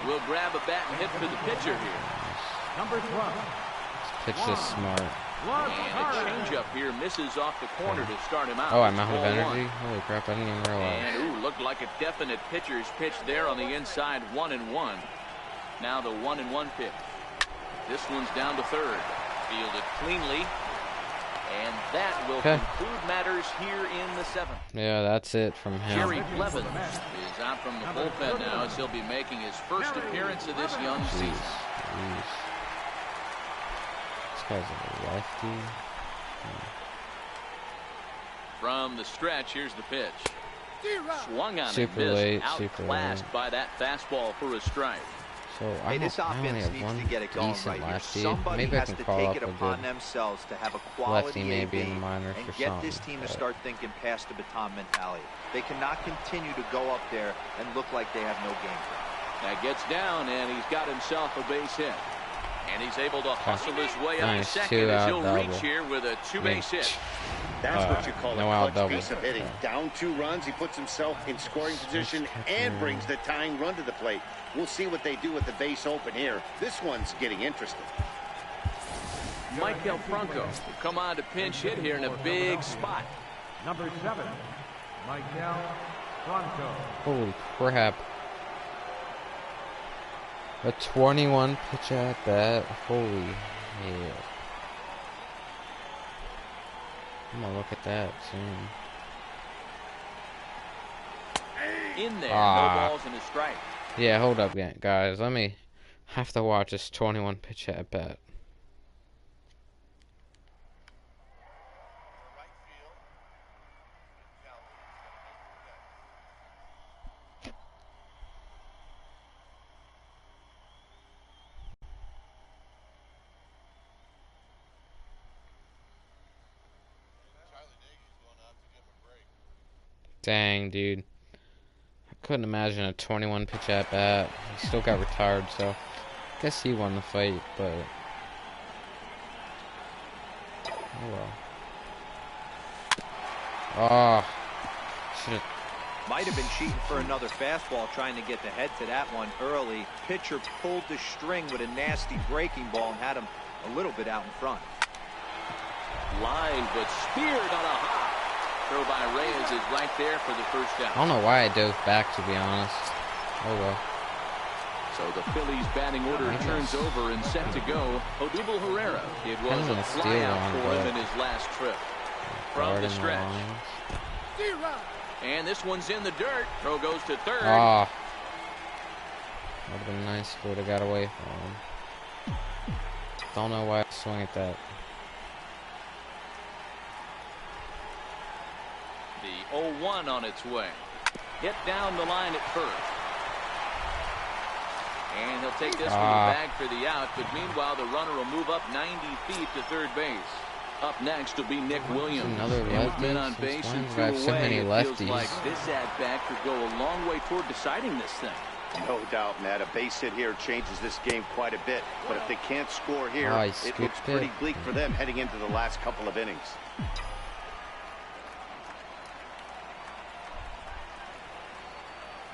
C: We'll grab a bat and hit for the pitcher here.
F: Number 12.
A: This pitch is smart.
C: And a changeup here misses off the corner to start him out.
A: Oh, I'm out of energy? Holy crap, I didn't even realize.
C: And looked like a definite pitcher's pitch there on the inside, 1-1. Now the 1-1 pitch. This one's down to third. Fielded cleanly. And that will conclude matters here in the 7th.
A: Yeah, that's it from him.
C: Jerry Blevins is out from the bullpen now as he'll be making his first appearance of this young season.
A: Jeez. This guy's a lefty.
C: From the stretch, here's the pitch. Swung on
A: super
C: and missed,
A: late,
C: outclassed by that fastball for a strike.
A: So
D: hey, this offense needs to get it going right here. Somebody has to take it upon themselves to have a quality AB and get this team to start thinking past the baton mentality. They cannot continue to go up there and look like they have no game plan.
C: That gets down, and he's got himself a base hit. And he's able to hustle his way up to second as he'll reach here with a 2-base hit.
E: That's what you call a clutch piece of hitting. Down 2 runs, he puts himself in scoring position and brings the tying run to the plate. We'll see what they do with the base open here. This one's getting interesting.
C: Michael Franco will come on to pinch hit here in a big spot.
F: Number 7, Michael Franco.
A: Holy crap. A 21 pitch at bat. Holy hell. I'm gonna look at that soon.
C: In there, no balls and a strike.
A: Yeah, hold up, guys. Let me have to watch this 21 pitch at bat. Dang, dude. I couldn't imagine a 21 pitch at bat. He still got retired, so I guess he won the fight, but oh well. Oh, should have.
D: Might have been cheating for another fastball, trying to get the head to that one early. Pitcher pulled the string with a nasty breaking ball and had him a little bit out in front.
C: Line, but speared on a hop. Throw by Reyes is right there for the first down.
A: I don't know why I dove back, to be honest. Oh well.
C: So the Phillies batting order turns over and set to go. Odubel Herrera. It was a flyout for him in his last trip. From the stretch. And this one's in the dirt. Throw goes to third.
A: Would have been nice if we would have got away from him. Don't know why I swung at that.
C: The 0-1 on its way. Hit down the line at first. And he'll take this one back for the out, but meanwhile the runner will move up 90 feet to third base. Up next will be Nick Williams.
A: Another lefty.
C: On base and
A: I have so many lefties.
C: Feels like this at-bat could go a long way toward deciding this thing.
E: No doubt, Matt. A base hit here changes this game quite a bit. But if they can't score here, it looks pretty bleak for them heading into the last couple of innings.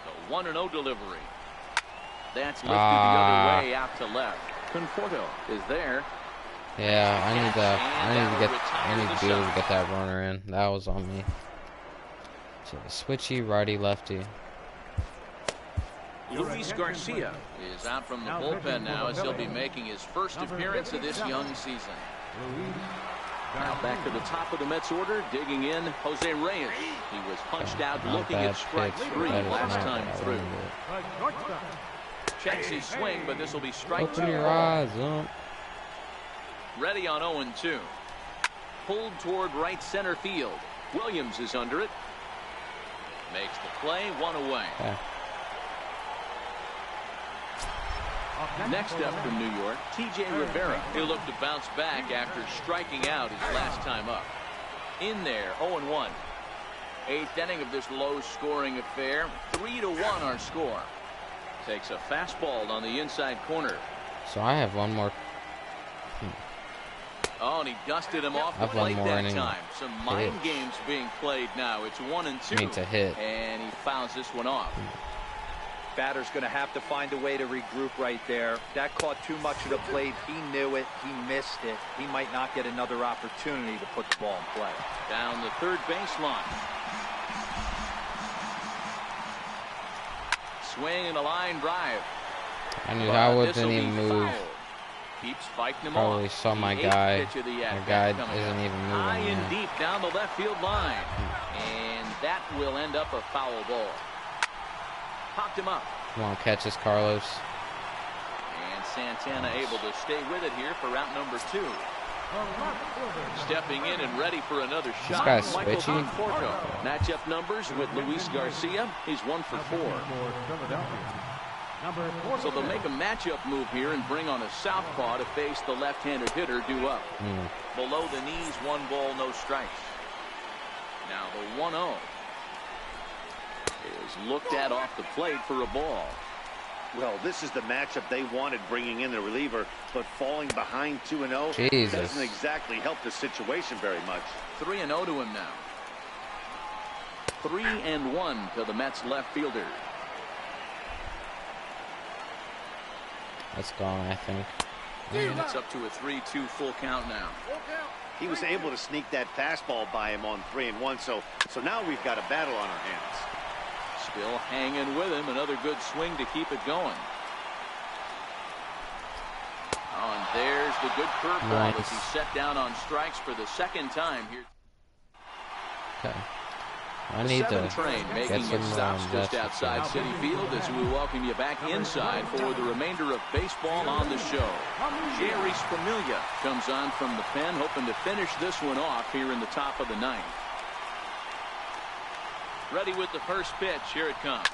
C: The 1-0 delivery. That's lifted the other way out to left. Conforto is there.
A: Yeah, I need to be able to get that runner in. That was on me. So the switchy righty lefty.
C: Luis Garcia is out from the bullpen now as he'll be making his first appearance of this young season. Now back to the top of the Mets order, digging in Jose Reyes. He was punched out looking at strike 3 last time through. Checks his swing, but this will be strike 2.
A: Open your eyes up.
C: Ready on 0-2. Pulled toward right center field. Williams is under it. Makes the play, 1 away.
A: Yeah.
C: Next up from New York, T.J. Rivera. He'll look to bounce back after striking out his last time up. In there, 0-1. 8th inning of this low-scoring affair. 3-1 our score. Takes a fastball on the inside corner.
A: So I have one more.
C: Oh, and he dusted him off the plate that time. Some mind games being played now. It's 1-2.
A: Means a hit.
C: And he fouls this one off.
D: Batter's going to have to find a way to regroup right there. That caught too much of the plate. He knew it. He missed it. He might not get another opportunity to put the ball in play.
C: Down the third baseline. Swing and a line drive.
A: I knew I wouldn't even move.
C: Keeps fighting him
A: Probably
C: off.
A: saw my guy. My guy isn't even moving.
C: High and deep down the left field line. And that will end up a foul ball. Popped him up.
A: Come on, catch this, Carlos.
C: And Santana able to stay with it here for route number 2. Stepping in and ready for another shot.
A: This guy's
C: Michael
A: switchy.
C: Conforto. Matchup numbers with Luis Garcia. He's 1 for 4. So they'll make a matchup move here and bring on a southpaw to face the left-handed hitter due up. Below the knees, 1 ball, no strikes. Now the 1-0 is looked at off the plate for a ball.
E: Well, this is the matchup they wanted, bringing in the reliever, but falling behind 2-0 doesn't exactly help the situation very much.
C: 3-0 to him now. 3-1 to the Mets left fielder.
A: That's gone, I think.
C: And it's up to a 3-2 full count now.
E: He was able to sneak that fastball by him on 3-1, so now we've got a battle on our hands.
C: Still hanging with him. Another good swing to keep it going. Oh, and there's the good curveball as he's set down on strikes for the second time here.
A: Okay. I need to
C: train making its stops just outside Citi Field as we welcome you back inside for the remainder of baseball on the show. Jerry Familia comes on from the pen, hoping to finish this one off here in the top of the 9th. Ready with the first pitch. Here it comes.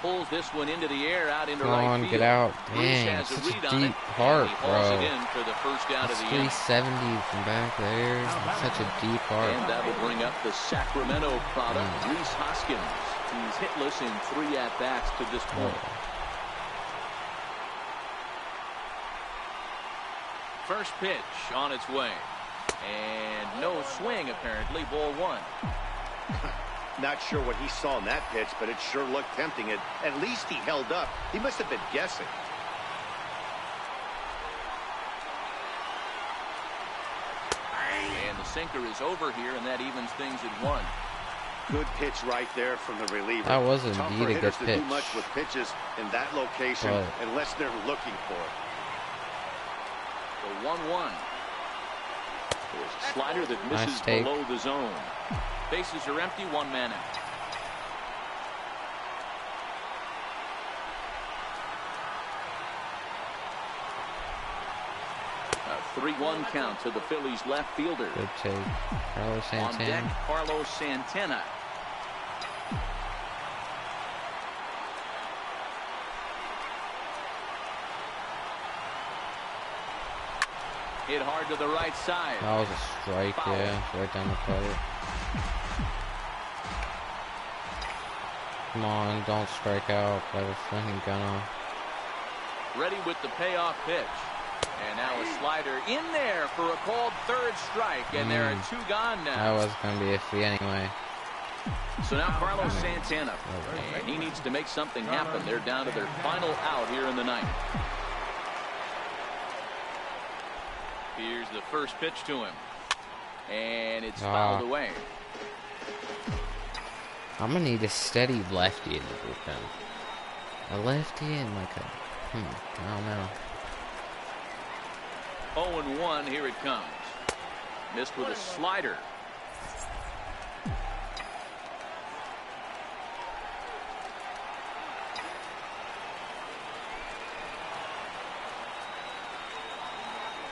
C: Pulls this one into the air, out into right field.
A: Get out. Dang, such a deep heart, bro.
C: It in for the first out of the
A: 370 from back there. Such a deep heart.
C: And that will bring up the Sacramento product, Rhys Hoskins. He's hitless in 3 at-bats to this point. First pitch on its way. And no swing, apparently. Ball 1.
E: Not sure what he saw in that pitch, but it sure looked tempting. At least he held up. He must have been guessing.
C: And the sinker is over here, and that evens things at 1.
E: Good pitch right there from the reliever.
A: That was indeed a good pitch.
E: To do much with pitches in that location unless they're looking for it.
C: The 1-1. There's a slider that misses below the zone. Bases are empty, 1 man out. A 3-1 count to the Phillies left fielder.
A: Good take. Carlos Santana.
C: On deck, Carlos Santana. Hit hard to the right side.
A: That was a strike, foul. Yeah. Right down the plate. Come on, don't strike out by the flinging gunner.
C: Ready with the payoff pitch. And now a slider in there for a called third strike. And there are 2 gone now.
A: That was going to be iffy anyway.
C: So now Carlos Santana. And he needs to make something happen. They're down to their final out here in the ninth. Here's the first pitch to him. And it's fouled away.
A: I'm going to need a steady lefty in the bullpen. A lefty and like a... I don't know.
C: 0-1, here it comes. Missed with a slider.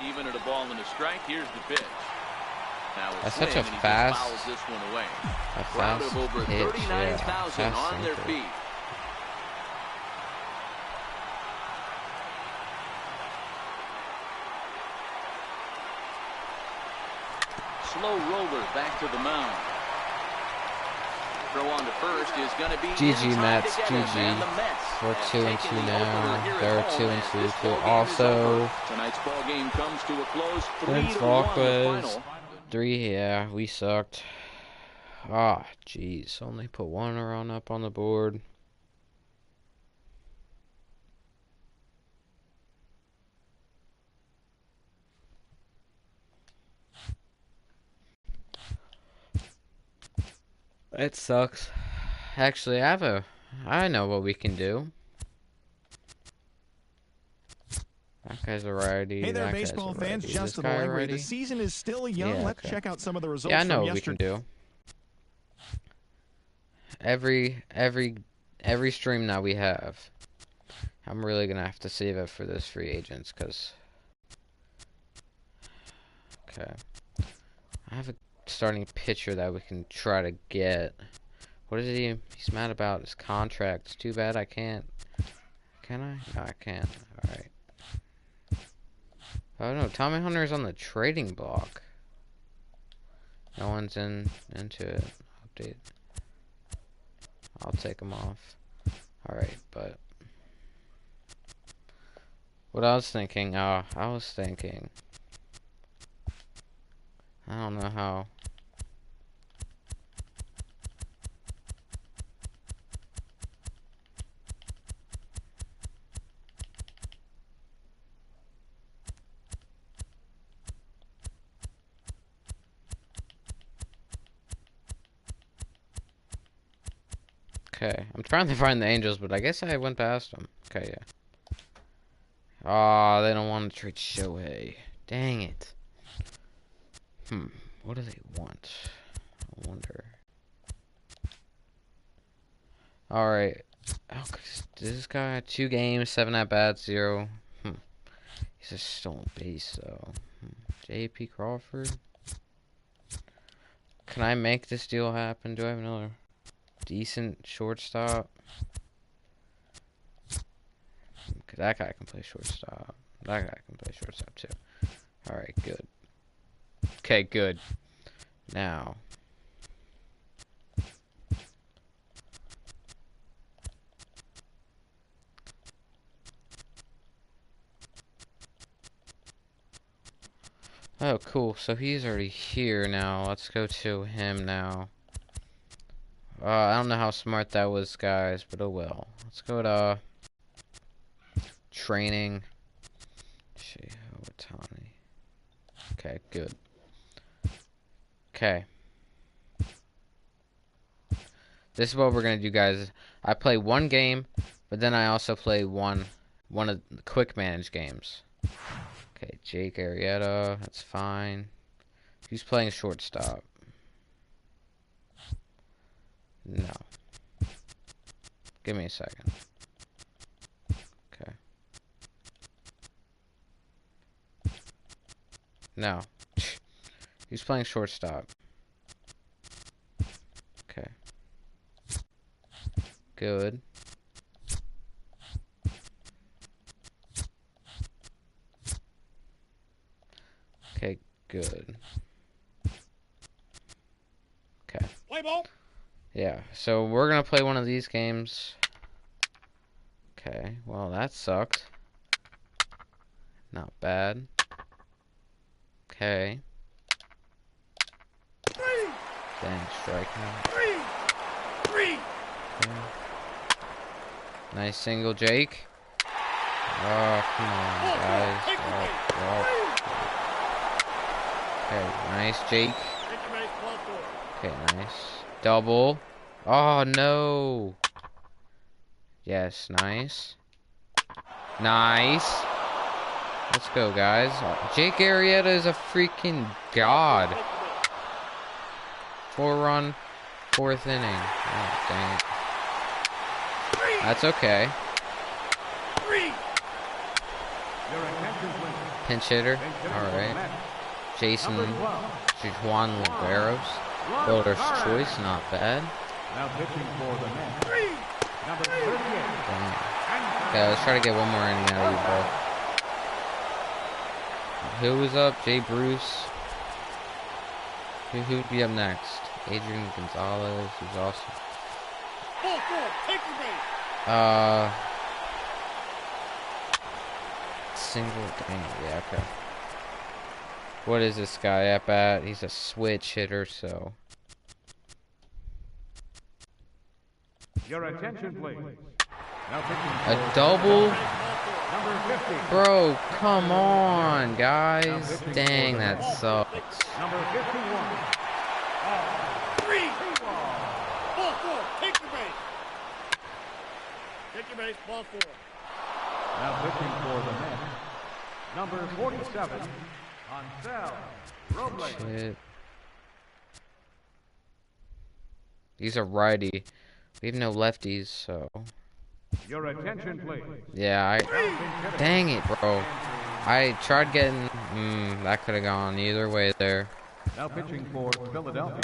C: Even at a ball and a strike, here's the pitch. Now
A: that's such a fast,
C: fouls this one away.
A: A
C: crowd of over 39,000 on their feet. Slow roller back to the mound. Throw on to first is going to be
A: GG Mets, GG. We're 2-2 now. They're 2-2 too. Also,
C: tonight's ball game comes to a close.
A: 3-1 3. Yeah, we sucked. Ah, jeez. Only put 1 run up on the board. It sucks. Actually, I know what we can do. That guy's a righty.
B: Hey there, baseball fans. Just to the library. The season is still young.
A: Yeah,
B: Let's check out some of the results.
A: Yeah, I know
B: from
A: what we can
B: yesterday.
A: do. Every stream now we have. I'm really gonna have to save it for this free agents, cause. Okay. I have a starting pitcher that we can try to get. What is he? He's mad about his contract. It's too bad I can't. Can I? No, I can't. All right. Oh no, Tommy Hunter's on the trading block. No one's into it. Update. I'll take him off. All right, but what I was thinking. I don't know how. Okay, I'm trying to find the Angels, but I guess I went past them. Okay, yeah. Oh, they don't want to trade Shohei. Dang it. What do they want? I wonder. Alright. Oh, this guy, 2 games, 7 at-bats, 0. He's a stolen base, though. J.P. Crawford. Can I make this deal happen? Do I have another decent shortstop? Okay, that guy can play shortstop. That guy can play shortstop, too. Alright, good. Okay, good. Now. Oh, cool. So he's already here now. Let's go to him now. I don't know how smart that was, guys, but oh well. Let's go to training. Otani. Okay, good. Okay. This is what we're gonna do, guys. I play 1 game, but then I also play one of the quick manage games. Okay, Jake Arrieta, that's fine. Who's playing shortstop? No. Give me a second. Okay. No. He's playing shortstop. Okay. Good. Okay, good. Okay.
F: Play ball.
A: Yeah, so we're gonna play one of these games. Okay, well that sucked. Not bad. Okay. Dang, strikeout.
F: Three.
A: Okay. Nice single, Jake. Oh, come on, guys. Oh. Okay, nice, Jake. Okay, nice. Double. Oh, no. Yes, nice. Nice. Let's go, guys. Jake Arrieta is a freaking god. 4-run, 4th inning. Oh, dang it. That's okay. Pinch hitter. Alright. Jason Juan Liberos. Builder's choice. Not bad.
F: Now pitching for the man. Number 38.
A: Okay, let's try to get one more inning out of you, bro. Who was up? Jay Bruce. Who'd be up next? Adrian Gonzalez, who's awesome. Single game. Yeah, okay. What is this guy at bat? He's a switch hitter, so.
F: Your attention, please.
A: A double? Bro, come on, guys. Dang, that sucks.
F: Number 51. Take your base, ball 4. Now pitching for the man. Number 47. Ansel Robles.
A: Shit. These are righty. We have no lefties, so.
F: Your attention, please.
A: Yeah, dang it, bro. I tried getting. That could have gone either way there.
F: Now pitching for Philadelphia.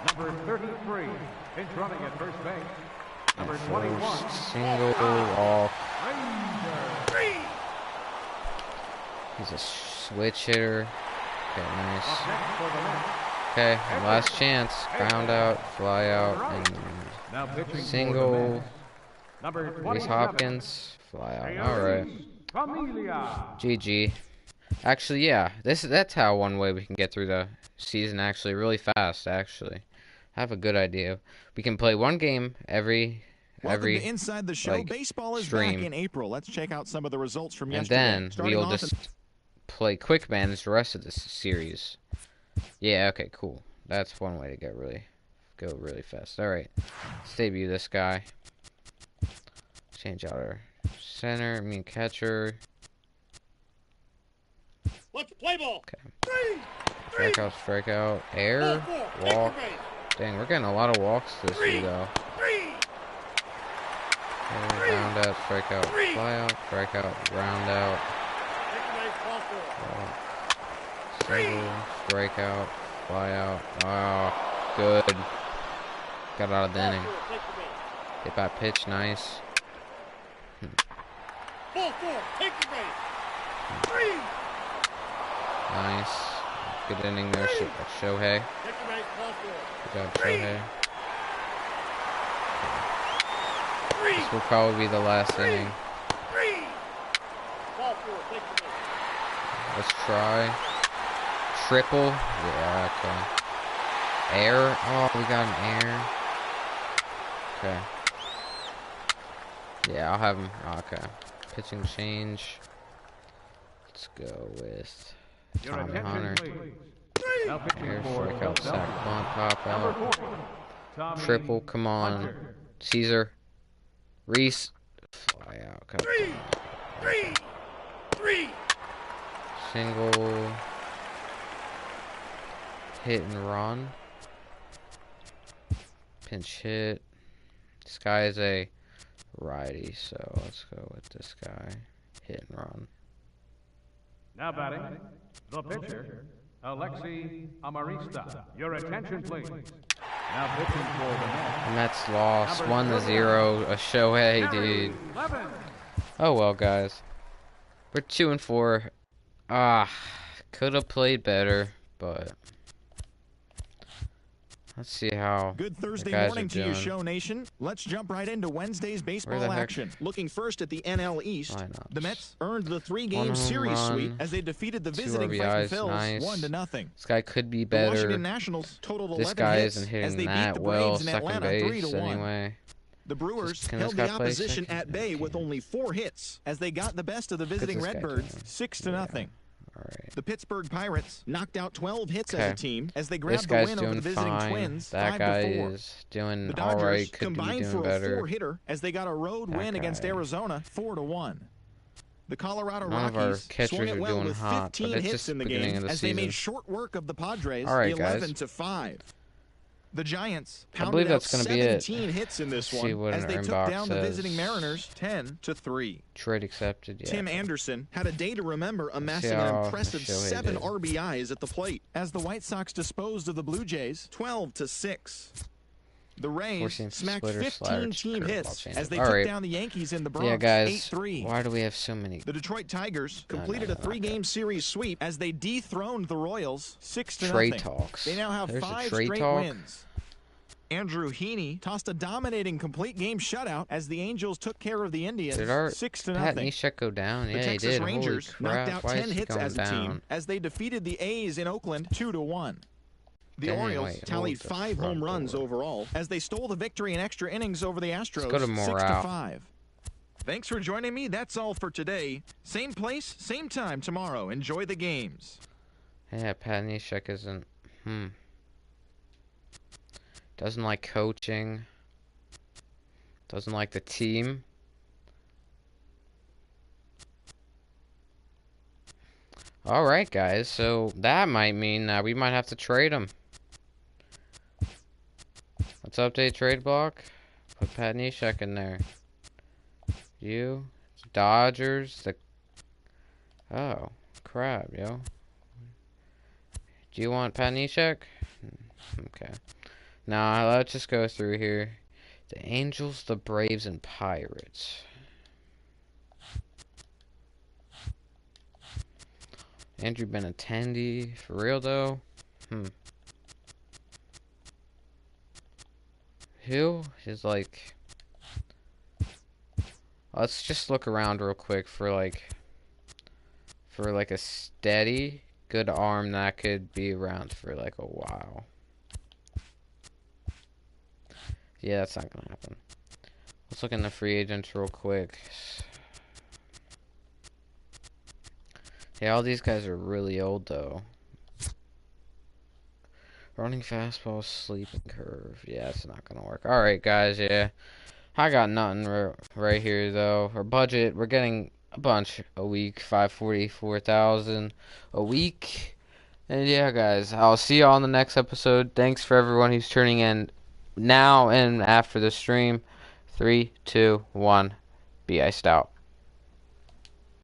F: Number 33. Pinch running at first base. Number 21.
A: Single off. He's a switch hitter. Okay, nice. Okay, last chance. Ground out, fly out, and single. Reese Hopkins, fly out. Alright. GG. Actually, yeah. That's how one way we can get through the season actually really fast, actually. I have a good idea. We can play one game every
B: Welcome to Inside the Show.
A: like,
B: Baseball is
A: stream.
B: back in April. Let's check out some of the results from
A: And
B: yesterday.
A: then we'll just play quick bans the rest of this series. Yeah, okay, cool. That's one way to go really fast. Alright. Let's debut this guy. Change out our center, catcher.
F: Let's play ball.
A: Okay. Strikeout, air, walk. Dang, we're getting a lot of walks this year, though. Round out, strikeout, fly out, strikeout, round out. Single, strikeout, fly out. Oh, good. Got out of the inning. Hit by pitch, nice. Nice. Good inning there, Shohei. Good job, Shohei. This will probably be the last inning. Let's try. Triple. Yeah, okay. Air. Oh, we got an air. Okay. Yeah, I'll have him. Oh, okay. Pitching change. Let's go with Tommy Hunter. Air, strikeout, sack, bunt, pop out. Triple, come on. Caesar. Reese. Fly out. Cut. Single. Hit and run. Pinch hit. This guy is a righty, so let's go with this guy. Hit and run.
F: Now batting, The pitcher, Alexi Amarista. Your attention, please. Now pitching for the Mets.
A: The Mets lost 1-0. A Shohei, dude. Oh well, guys. We're 2-4. Could have played better, but let's see how
B: good Thursday
A: guys
B: morning
A: are
B: to you,
A: doing.
B: Show Nation. Let's jump right into Wednesday's baseball action. Looking first at the NL East, the Mets earned the 3-game series sweep as they defeated the visiting fighting Phillies 1-0.
A: This guy could be better.
B: The Washington Nationals totaled 11
A: this guy
B: hits
A: isn't
B: as
A: hitting
B: they
A: that
B: beat the
A: well.
B: Braves in
A: Second
B: Atlanta
A: base
B: 3-1.
A: anyway.
B: The Brewers
A: Can
B: held
A: this
B: the
A: guy play
B: opposition
A: second?
B: at bay with only 4 hits as they got the best of the visiting Redbirds 6-0.
A: Right.
B: The Pittsburgh Pirates knocked out 12 hits as a team as they
A: this
B: grabbed
A: guy's
B: the win over the visiting
A: fine.
B: Twins
A: That
B: 5-4.
A: guy is doing
B: the Dodgers
A: alright. Could
B: combined
A: be doing
B: for
A: better.
B: a 4-hitter as they got a road win against Arizona 4-1. The Colorado
A: None of our
B: Rockies
A: catchers
B: swung
A: are
B: it well
A: doing
B: with
A: hot,
B: 15
A: but it's
B: hits
A: just
B: in the
A: beginning
B: game
A: of the
B: as they
A: season.
B: made short work of the Padres
A: All right,
B: 11-5. The Giants
A: I believe
B: pounded out
A: that's going to be it.
B: 17 hits in this
A: See
B: one
A: what
B: as
A: our
B: they took
A: inbox
B: down the
A: says.
B: visiting Mariners 10-3.
A: Trade accepted. Yeah.
B: Tim Anderson had a day to remember, amassing
A: See
B: an
A: how
B: impressive
A: Shohei
B: 7
A: did.
B: RBIs at the plate as the White Sox disposed of the Blue Jays 12-6. The Rays smacked 15 team hits as they took down the Yankees in the Bronx 8-3.
A: Why do we have so many?
B: The Detroit Tigers completed a 3-game series sweep as they dethroned the Royals 6-0.
A: Trade talks.
B: They now have
A: There's
B: 5
A: a trade
B: straight
A: talk.
B: wins. Andrew Heaney tossed a dominating complete game shutout as the Angels took care of the Indians 6-0.
A: Pat Neshek go down?
B: The
A: Yeah,
B: Texas
A: he did.
B: Rangers
A: Holy crap.
B: knocked out
A: Why
B: 10
A: is he
B: hits
A: going
B: as a
A: down?
B: team as they defeated the A's in Oakland 2-1. The Orioles tallied 5 home runs overall as they stole the victory in extra innings over the Astros 6-5. Thanks for joining me. That's all for today. Same place, same time tomorrow. Enjoy the games.
A: Yeah, Pat Neshek isn't. Doesn't like coaching. Doesn't like the team. Alright, guys. So that might mean that we might have to trade him. Let's update trade block. Put Pat Neshek in there. You. Dodgers. Oh, crap, yo. Do you want Pat Neshek? Okay. Now, let's just go through here. The Angels, the Braves, and Pirates. Andrew Benintendi. For real, though? Who is, like... Let's just look around real quick for, like a steady, good arm that could be around for, like, a while. Yeah, that's not gonna happen. Let's look in the free agents real quick. Yeah, all these guys are really old, though. Running fastball, sleeping curve. Yeah, it's not gonna work. Alright, guys, yeah. I got nothing right here, though. Our budget, we're getting a bunch a week. $544,000 a week. And yeah, guys, I'll see you all in the next episode. Thanks for everyone who's tuning in now and after the stream. 3, 2, 1. Be iced out.